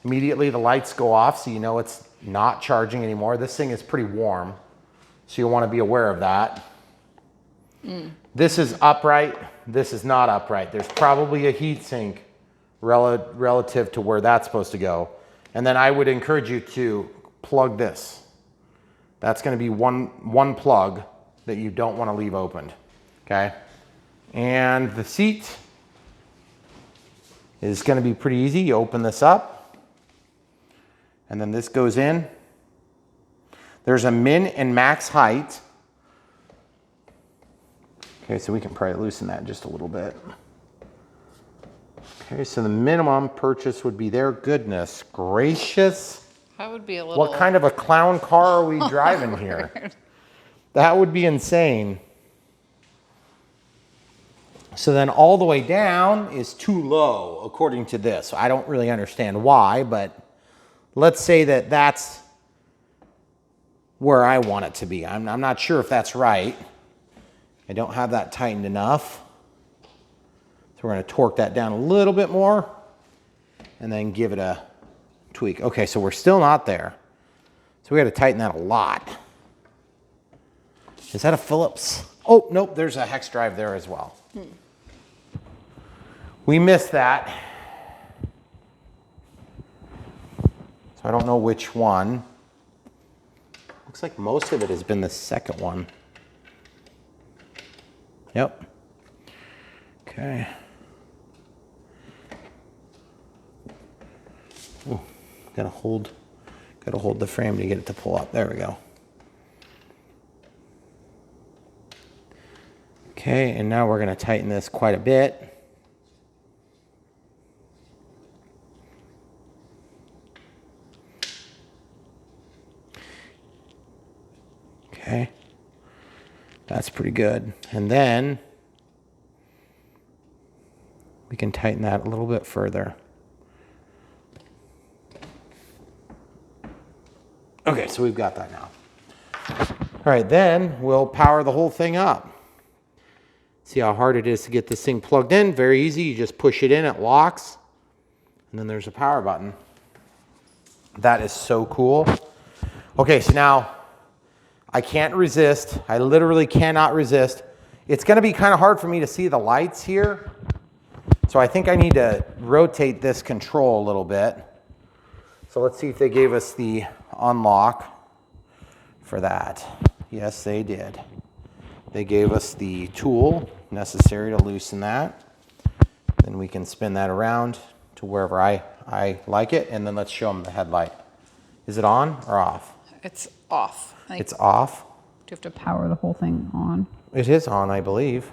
Immediately the lights go off, so you know it's not charging anymore. This thing is pretty warm, so you'll wanna be aware of that. This is upright, this is not upright. There's probably a heat sink relative to where that's supposed to go. And then I would encourage you to plug this. That's gonna be one plug that you don't wanna leave opened, okay? And the seat is gonna be pretty easy. You open this up, and then this goes in. There's a min and max height. Okay, so we can probably loosen that just a little bit. Okay, so the minimum purchase would be there. Goodness gracious. That would be a little... What kind of a clown car are we driving here? That would be insane. So then all the way down is too low, according to this. I don't really understand why, but let's say that that's where I want it to be. I'm not sure if that's right. I don't have that tightened enough. So we're gonna torque that down a little bit more and then give it a tweak. Okay, so we're still not there. So we gotta tighten that a lot. Is that a Phillips? Oh, nope, there's a hex drive there as well. We missed that. So I don't know which one. Looks like most of it has been the second one. Yep. Okay. Ooh, gotta hold the frame to get it to pull up. There we go. Okay, and now we're gonna tighten this quite a bit. Okay, that's pretty good. And then we can tighten that a little bit further. Okay, so we've got that now. All right, then we'll power the whole thing up. See how hard it is to get this thing plugged in? Very easy, you just push it in, it locks, and then there's a power button. That is so cool. Okay, so now I can't resist. I literally cannot resist. It's gonna be kind of hard for me to see the lights here. So I think I need to rotate this control a little bit. So let's see if they gave us the unlock for that. Yes, they did. They gave us the tool necessary to loosen that. Then we can spin that around to wherever I like it. And then let's show them the headlight. Is it on or off? It's off. It's off. Do you have to power the whole thing on? It is on, I believe.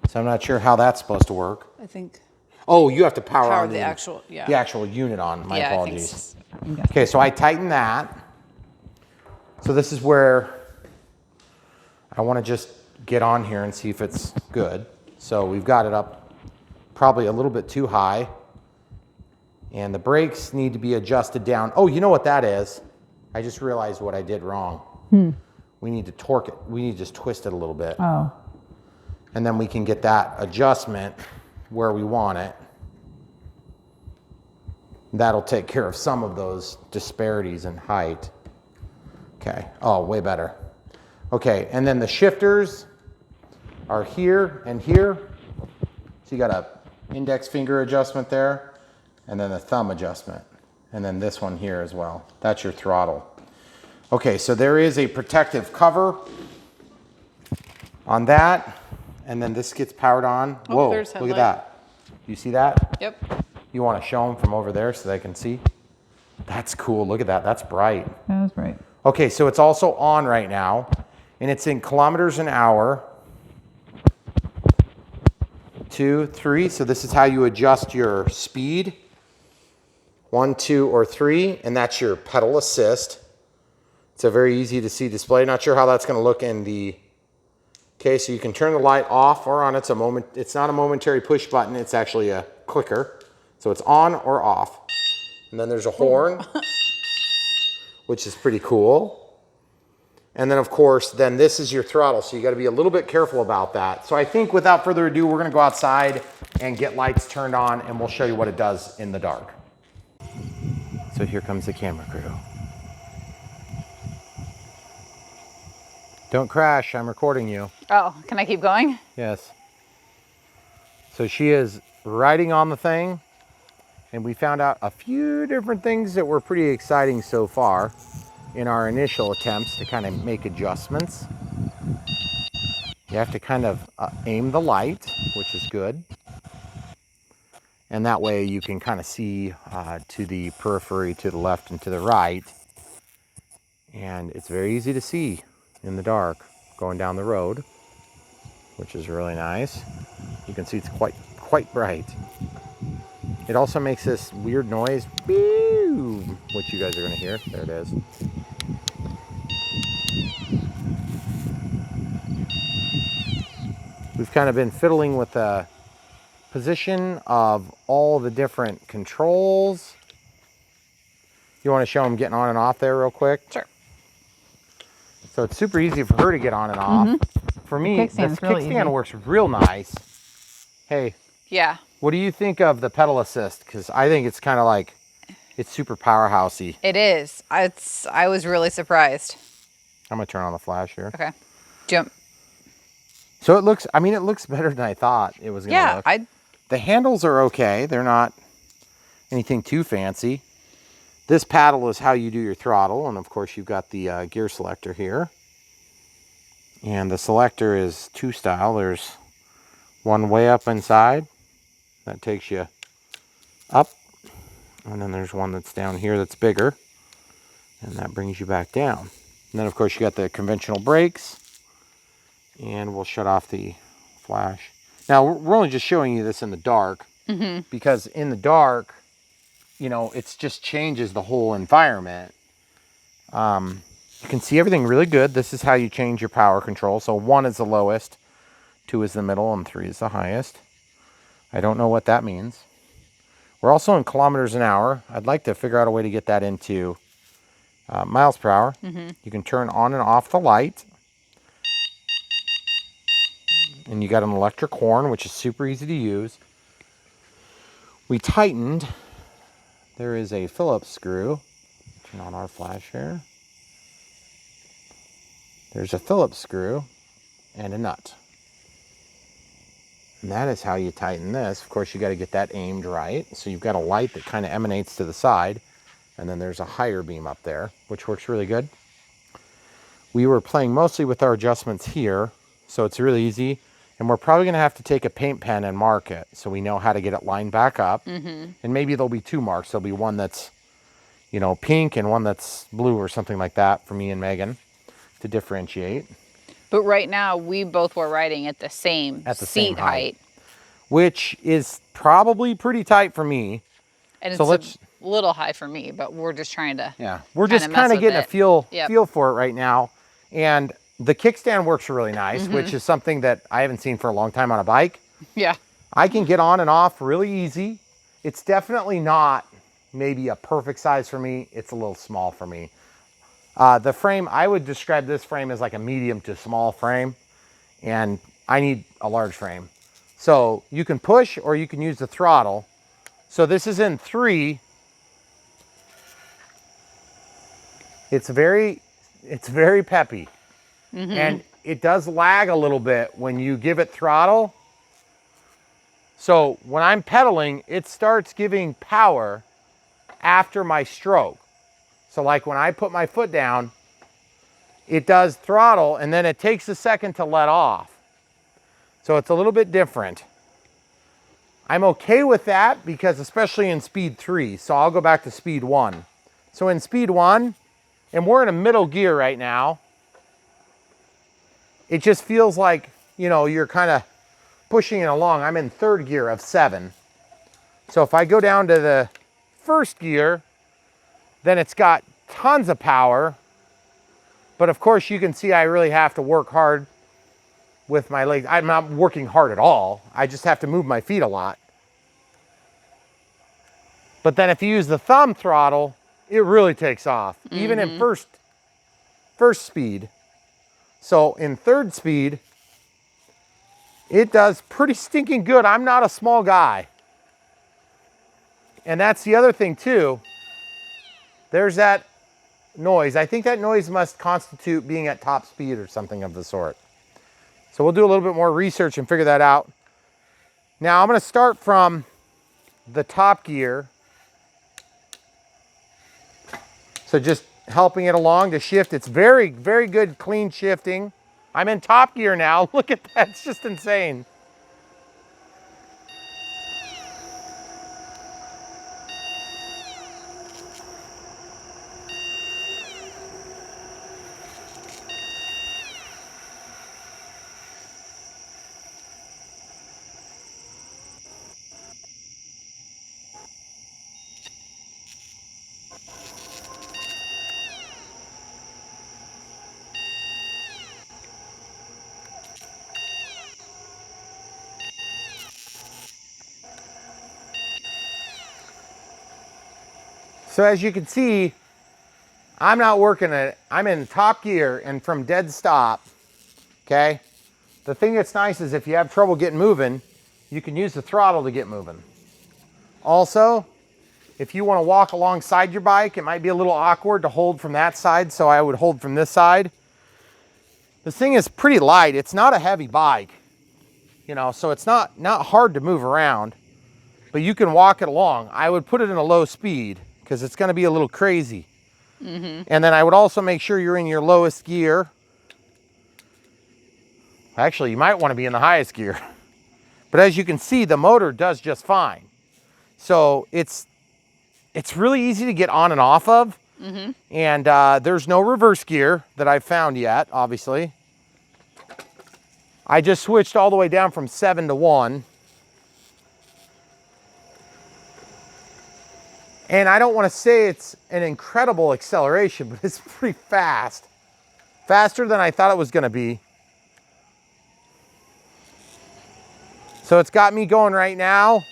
So I'm not sure how that's supposed to work. I think. Oh, you have to power on the actual, yeah. the actual unit on. My apologies. I think Okay, so I tighten that. So this is where I want to just get on here and see if it's good. So we've got it up probably a little bit too high. And the brakes need to be adjusted down. Oh, you know what that is? I just realized what I did wrong. We need to torque it. We need to just twist it a little bit. Oh. And then we can get that adjustment where we want it. That'll take care of some of those disparities in height. Okay, oh, way better. Okay, and then the shifters, are here and here. So you got a index finger adjustment there, and then a thumb adjustment. And then this one here as well. That's your throttle. Okay, so there is a protective cover on that. And then this gets powered on. Oh, Whoa, there's look headlight. at that. You see that? Yep. You want to show them from over there so they can see? That's cool. Look at that. That's bright. That's right. Okay, so it's also on right now, and it's in kilometers an hour. 2, 3. So this is how you adjust your speed. 1, 2, or 3, and that's your pedal assist. It's a very easy to see display. Not sure how that's going to look in the. Okay, so you can turn the light off or on. It's not a momentary push button. It's actually a clicker. So it's on or off. And then there's a horn, which is pretty cool. And then of course, then this is your throttle. So you got to be a little bit careful about that. So I think without further ado, we're going to go outside and get lights turned on, and we'll show you what it does in the dark. So here comes the camera crew. Don't crash, I'm recording you. Oh, can I keep going? Yes. So she is riding on the thing, and we found out a few different things that were pretty exciting so far in our initial attempts to kind of make adjustments. You have to kind of aim the light, which is good. And that way you can kind of see to the periphery, to the left and to the right. And it's very easy to see in the dark going down the road, which is really nice. You can see it's quite bright. It also makes this weird noise, which you guys are going to hear. There it is. We've kind of been fiddling with the position of all the different controls. You want to show them getting on and off there real quick? Sure. So it's super easy for her to get on and off. For me, this kickstand works real nice. Hey. Yeah. What do you think of the pedal assist? Because I think it's kind of like, it's super powerhousey. It is. I was really surprised. I'm going to turn on the flash here. Okay. Jump. So it looks better than I thought it was going to look. The handles are okay. They're not anything too fancy. This paddle is how you do your throttle. And of course you've got the gear selector here. And the selector is 2 style. There's one way up inside. That takes you up. And then there's one that's down here that's bigger. And that brings you back down. And then of course you got the conventional brakes. And we'll shut off the flash. Now we're only just showing you this in the dark. Because in the dark, you know, it just changes the whole environment. You can see everything really good. This is how you change your power control. So 1 is the lowest, 2 is the middle, and 3 is the highest. I don't know what that means. We're also in kilometers an hour. I'd like to figure out a way to get that into miles per hour. You can turn on and off the light. And you got an electric horn, which is super easy to use. We tightened. There is a Phillips screw. Turn on our flash here. There's a Phillips screw and a nut. And that is how you tighten this. Of course, you got to get that aimed right. So you've got a light that kind of emanates to the side. And then there's a higher beam up there, which works really good. We were playing mostly with our adjustments here. So it's really easy. And we're probably going to have to take a paint pen and mark it so we know how to get it lined back up. And maybe there'll be 2 marks. There'll be one that's, you know, pink and one that's blue or something like that for me and Megan to differentiate. But right now, we both were riding at the same seat height. Which is probably pretty tight for me. And so it's a little high for me, but we're just trying to. Yeah, we're just kind of getting a feel for it right now. And the kickstand works really nice, which is something that I haven't seen for a long time on a bike. Yeah. I can get on and off really easy. It's definitely not maybe a perfect size for me. It's a little small for me. The frame, I would describe this frame as like a medium to small frame. And I need a large frame. So you can push or you can use the throttle. So this is in 3. It's very peppy. And it does lag a little bit when you give it throttle. So when I'm pedaling, it starts giving power after my stroke. So like when I put my foot down, it does throttle and then it takes a second to let off. So it's a little bit different. I'm okay with that because especially in speed 3, so I'll go back to speed 1. So in speed 1, and we're in a middle gear right now, it just feels like, you know, you're kind of pushing it along. I'm in 3rd gear of 7. So if I go down to the 1st gear, then it's got tons of power. But of course you can see I really have to work hard with my legs. I'm not working hard at all. I just have to move my feet a lot. But then if you use the thumb throttle, it really takes off, even in first speed. So in 3rd speed, it does pretty stinking good. I'm not a small guy. And that's the other thing too. There's that noise. I think that noise must constitute being at top speed or something of the sort. So we'll do a little bit more research and figure that out. Now I'm going to start from the top gear. So just helping it along to shift. It's very, very good clean shifting. I'm in top gear now. Look at that, it's just insane. So as you can see, I'm not working it. I'm in top gear and from dead stop, okay? The thing that's nice is if you have trouble getting moving, you can use the throttle to get moving. Also, if you want to walk alongside your bike, it might be a little awkward to hold from that side, so I would hold from this side. This thing is pretty light. It's not a heavy bike, you know, so it's not hard to move around, but you can walk it along. I would put it in a low speed because it's going to be a little crazy. And then I would also make sure you're in your lowest gear. Actually, you might want to be in the highest gear. But as you can see, the motor does just fine. So it's really easy to get on and off of. And there's no reverse gear that I've found yet, obviously. I just switched all the way down from 7 to 1. And I don't want to say it's an incredible acceleration, but it's pretty fast. Faster than I thought it was going to be. So it's got me going right now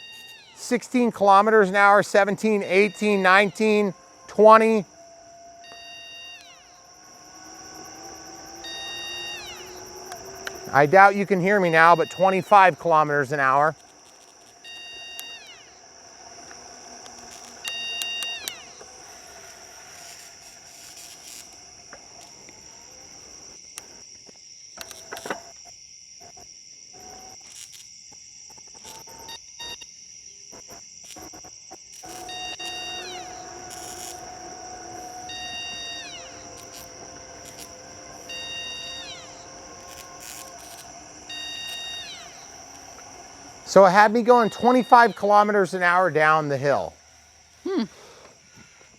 16 kilometers an hour, 17, 18, 19, 20. I doubt you can hear me now, but 25 kilometers an hour. So it had me going 25 kilometers an hour down the hill.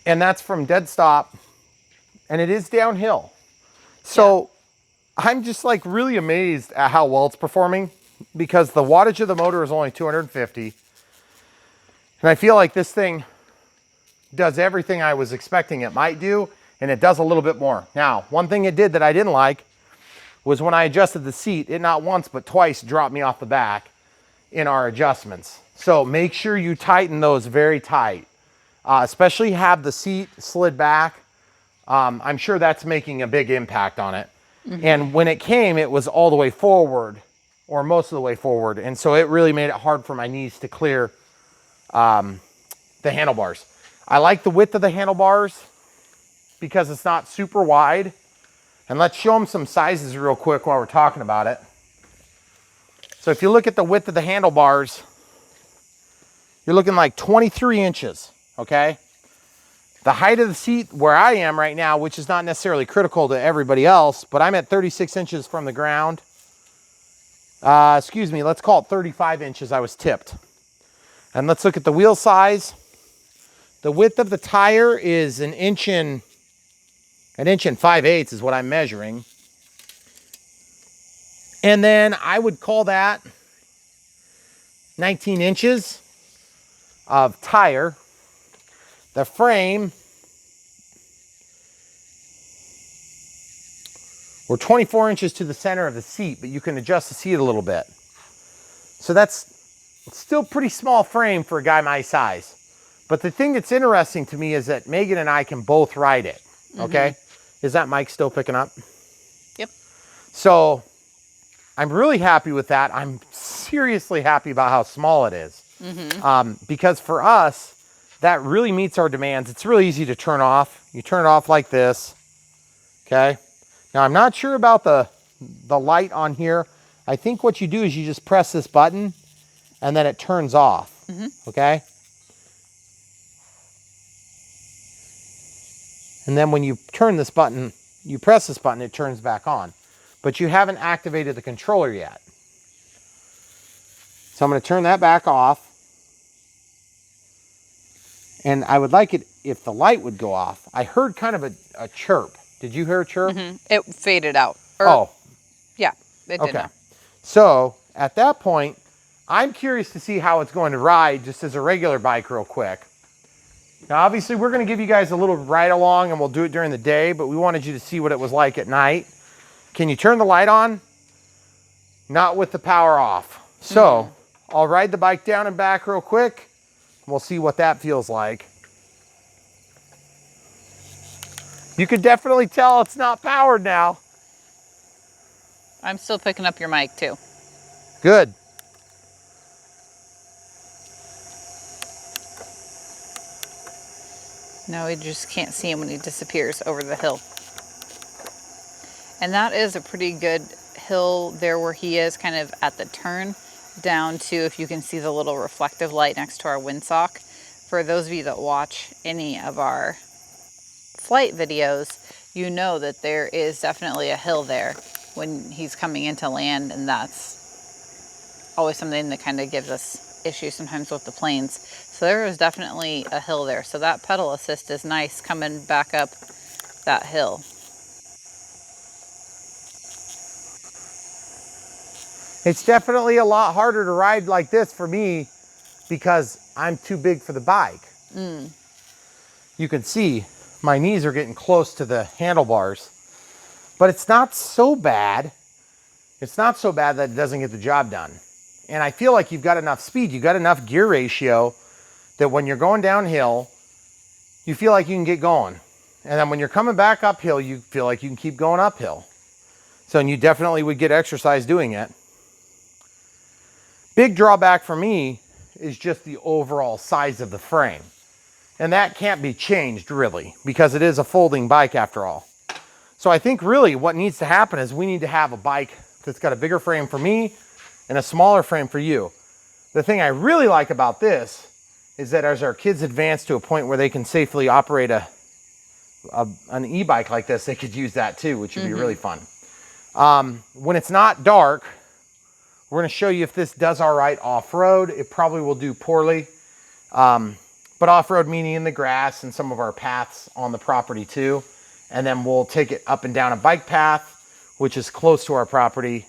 And that's from dead stop. And it is downhill. So I'm just like really amazed at how well it's performing because the wattage of the motor is only 250. And I feel like this thing does everything I was expecting it might do, and it does a little bit more. Now, one thing it did that I didn't like was when I adjusted the seat, it not once but twice dropped me off the back in our adjustments. So make sure you tighten those very tight, especially have the seat slid back. I'm sure that's making a big impact on it. And when it came, it was all the way forward or most of the way forward. And so it really made it hard for my knees to clear the handlebars. I like the width of the handlebars because it's not super wide. And let's show them some sizes real quick while we're talking about it. So if you look at the width of the handlebars, you're looking like 23 inches, okay? The height of the seat where I am right now, which is not necessarily critical to everybody else, but I'm at 36 inches from the ground. Excuse me, let's call it 35 inches. I was tipped. And let's look at the wheel size. The width of the tire is an inch and 5/8 is what I'm measuring. And then I would call that 19 inches of tire. The frame, we're 24 inches to the center of the seat, but you can adjust the seat a little bit. So that's still pretty small frame for a guy my size. But the thing that's interesting to me is that Megan and I can both ride it, okay? Is that mic still picking up? Yep. So I'm really happy with that. I'm seriously happy about how small it is. Because for us, that really meets our demands. It's really easy to turn off. You turn it off like this, okay? Now I'm not sure about the light on here. I think what you do is you just press this button and then it turns off, okay? And then when you turn this button, you press this button, it turns back on. But you haven't activated the controller yet. So I'm going to turn that back off. And I would like it if the light would go off. I heard kind of a chirp. Did you hear a chirp? It faded out. Yeah, it did. Okay. Now. So at that point, I'm curious to see how it's going to ride just as a regular bike real quick. Now, obviously, we're going to give you guys a little ride along and we'll do it during the day, but we wanted you to see what it was like at night. Can you turn the light on? Not with the power off. So I'll ride the bike down and back real quick. And we'll see what that feels like. You can definitely tell it's not powered now. I'm still picking up your mic too. Good. No, we just can't see him when he disappears over the hill. And that is a pretty good hill there where he is, kind of at the turn down to, if you can see the little reflective light next to our windsock. For those of you that watch any of our flight videos, you know that there is definitely a hill there when he's coming into land, and that's always something that kind of gives us issues sometimes with the planes. So there is definitely a hill there. So that pedal assist is nice coming back up that hill. It's definitely a lot harder to ride like this for me because I'm too big for the bike. You can see my knees are getting close to the handlebars, but it's not so bad. It's not so bad that it doesn't get the job done. And I feel like you've got enough speed, you've got enough gear ratio that when you're going downhill, you feel like you can get going. And then when you're coming back uphill, you feel like you can keep going uphill. So, and you definitely would get exercise doing it. Big drawback for me is just the overall size of the frame. And that can't be changed really, because it is a folding bike after all. So I think really what needs to happen is we need to have a bike that's got a bigger frame for me and a smaller frame for you. The thing I really like about this is that as our kids advance to a point where they can safely operate an e-bike like this, they could use that too, which would be really fun. When it's not dark, we're going to show you if this does all right off-road. It probably will do poorly. But off-road meaning in the grass and some of our paths on the property too. And then we'll take it up and down a bike path, which is close to our property.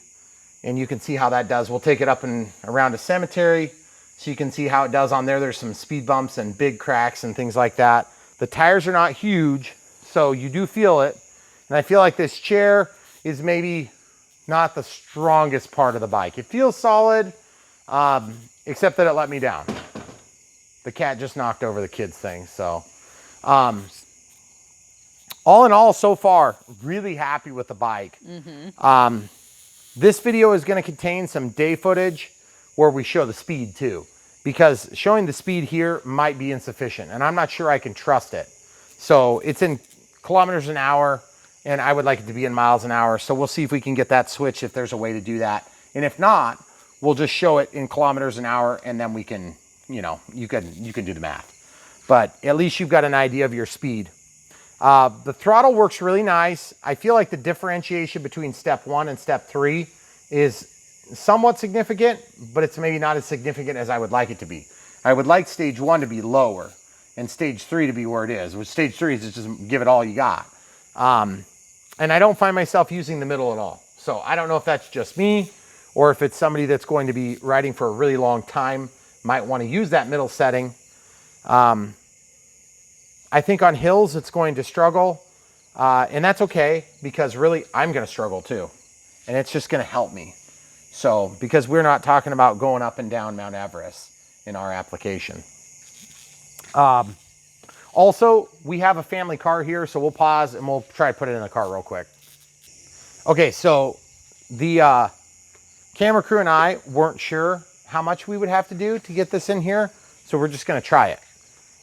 And you can see how that does. We'll take it up and around a cemetery, so you can see how it does on there. There's some speed bumps and big cracks and things like that. The tires are not huge, so you do feel it. And I feel like this chair is maybe not the strongest part of the bike. It feels solid, except that it let me down. The cat just knocked over the kids' thing. So all in all, so far, really happy with the bike. This video is going to contain some day footage where we show the speed too, because showing the speed here might be insufficient and I'm not sure I can trust it. So it's in kilometers an hour and I would like it to be in miles an hour. So we'll see if we can get that switched, if there's a way to do that. And if not, we'll just show it in kilometers an hour, and then we can, you know, you can do the math. But at least you've got an idea of your speed. The throttle works really nice. I feel like the differentiation between step 1 and step 3 is somewhat significant, but it's maybe not as significant as I would like it to be. I would like stage 1 to be lower and stage 3 to be where it is. With stage 3 is just give it all you got. And I don't find myself using the middle at all. So I don't know if that's just me, or if it's somebody that's going to be riding for a really long time, might want to use that middle setting. I think on hills it's going to struggle, and that's okay, because really I'm going to struggle too, and it's just going to help me. So, because we're not talking about going up and down Mount Everest in our application. Also, we have a family car here, so we'll pause and we'll try to put it in the car real quick. Okay, so the camera crew and I weren't sure how much we would have to do to get this in here, so we're just going to try it.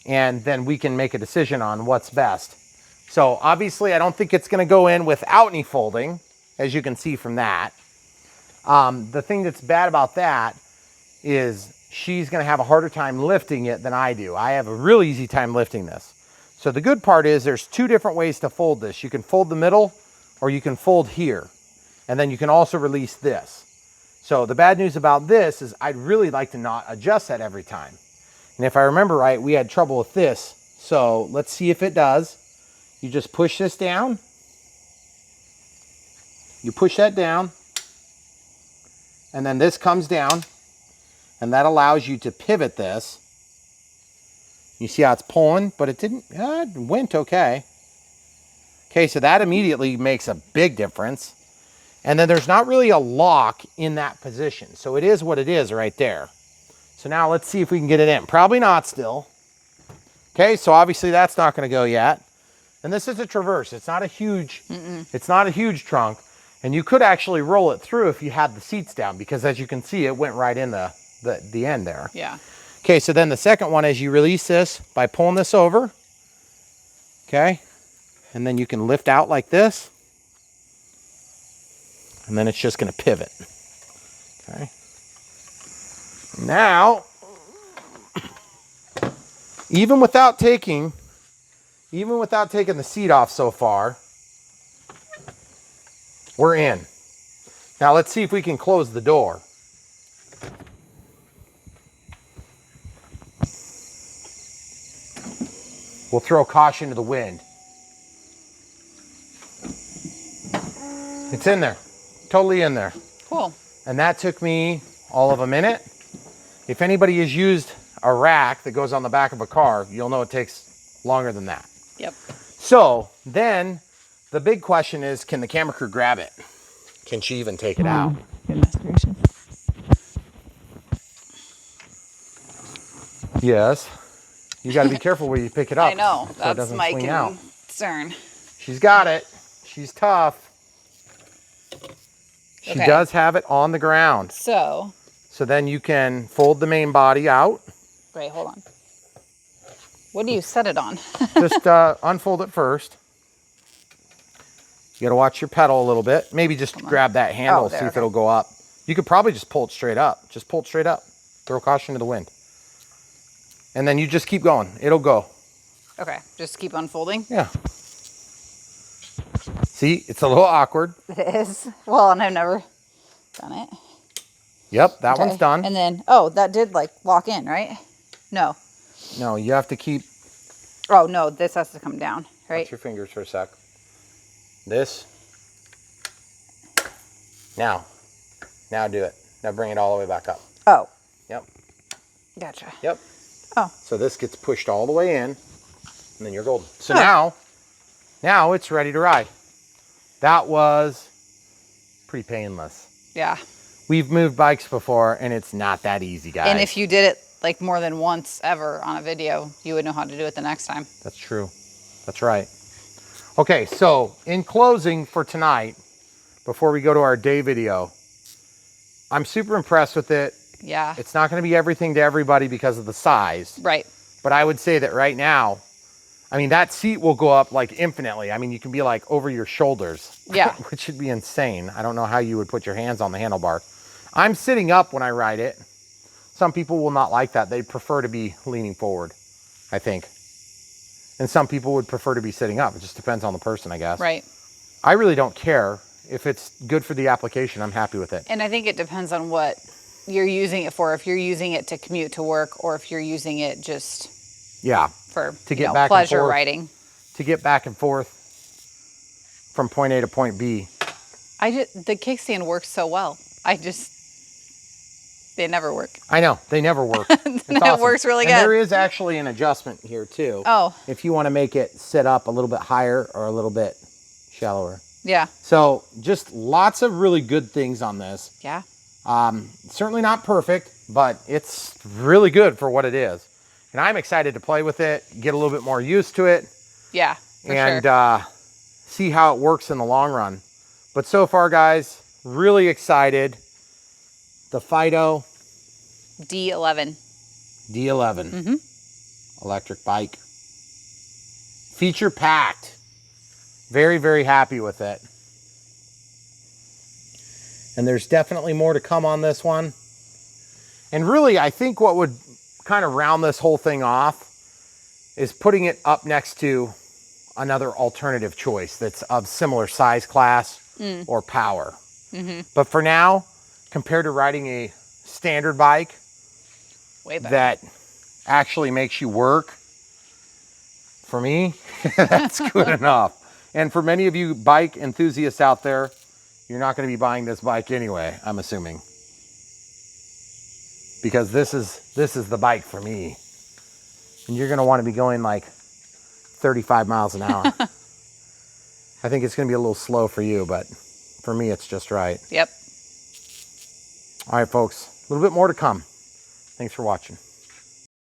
And then we can make a decision on what's best. So obviously I don't think it's going to go in without any folding, as you can see from that. The thing that's bad about that is she's going to have a harder time lifting it than I do. I have a real easy time lifting this. So the good part is there's 2 different ways to fold this. You can fold the middle, or you can fold here. And then you can also release this. So the bad news about this is I'd really like to not adjust that every time. And if I remember right, we had trouble with this. So let's see if it does. You just push this down. You push that down. And then this comes down. And that allows you to pivot this. You see how it's pulling, but it didn't, it went okay. Okay, so that immediately makes a big difference. And then there's not really a lock in that position. So it is what it is right there. So now let's see if we can get it in. Probably not still. Okay, so obviously that's not going to go yet. And this is a Traverse. It's not a huge, it's not a huge trunk. And you could actually roll it through if you had the seats down, because as you can see, it went right in the end there. Yeah. Okay, so then the second one is you release this by pulling this over. Okay, and then you can lift out like this. And then it's just going to pivot. Okay. Now, even without taking the seat off so far, we're in. Now let's see if we can close the door. We'll throw caution to the wind. It's in there, totally in there. Cool. And that took me all of a minute. If anybody has used a rack that goes on the back of a car, you'll know it takes longer than that. Yep. So then the big question is, can the camera crew grab it? Can she even take it out? Goodness gracious. Yes. You got to be careful where you pick it up. I know. So it That's doesn't my swing out. concern. She's got it. She's tough. She Okay. does have it on the ground. So then you can fold the main body out. wait, hold on. What do you set it on? Just unfold it first. You got to watch your pedal a little bit. Maybe just grab that handle, there, see if okay. it'll go up. You could probably just pull it straight up. Just pull it straight up. Throw caution to the wind. And then you just keep going. It'll go. Okay, just keep unfolding. Yeah. See, it's a little awkward. It is. Well, and I've never done it. Yep, that Okay. one's done. And then, oh, that did like lock in, right? No. No, you have to keep... Oh, no, this has to come down, right? Watch your fingers for a sec. This. Now do it. Now bring it all the way back up. Oh, Yep. gotcha. Yep. Oh. So this gets pushed all the way in, and then you're golden. So now it's ready to ride. That was pretty painless. Yeah. We've moved bikes before, and it's not that easy, guys. And if you did it like more than once ever on a video, you would know how to do it the next time. That's true. That's right. Okay, so in closing for tonight, before we go to our day video, I'm super impressed with it. Yeah. It's not going to be everything to everybody because of the size. Right. But I would say that right now, I mean, that seat will go up like infinitely. I mean, you can be like over your shoulders. Yeah. Which should be insane. I don't know how you would put your hands on the handlebar. I'm sitting up when I ride it. Some people will not like that. They prefer to be leaning forward, I think. And some people would prefer to be sitting up. It just depends on the person, I guess. Right. I really don't care. If it's good for the application, I'm happy with it. And I think it depends on what you're using it for. If you're using it to commute to work, or if you're using it just for to get back pleasure and forth, riding. To get back and forth from point A to point B. The kickstand works so well. They never work. I know, they never work. It's It awesome. works really good. And there is actually an adjustment here too. Oh. If you want to make it sit up a little bit higher or a little bit shallower. Yeah. So just lots of really good things on this. Yeah. Certainly not perfect, but it's really good for what it is. And I'm excited to play with it, get a little bit more used to it. Yeah, for and sure. See how it works in the long run. But so far, guys, really excited. The Fiido D11. D11 electric bike. Feature packed. Very, very happy with it. And there's definitely more to come on this one. And really, I think what would kind of round this whole thing off is putting it up next to another alternative choice that's of similar size class or power. But for now, compared to riding a standard bike that actually makes you work, for me, that's good enough. And for many of you bike enthusiasts out there, you're not going to be buying this bike anyway, I'm assuming. Because this is the bike for me. And you're going to want to be going like 35 miles an hour. I think it's going to be a little slow for you, but for me, it's just right. Yep. All right, folks, a little bit more to come. Thanks for watching.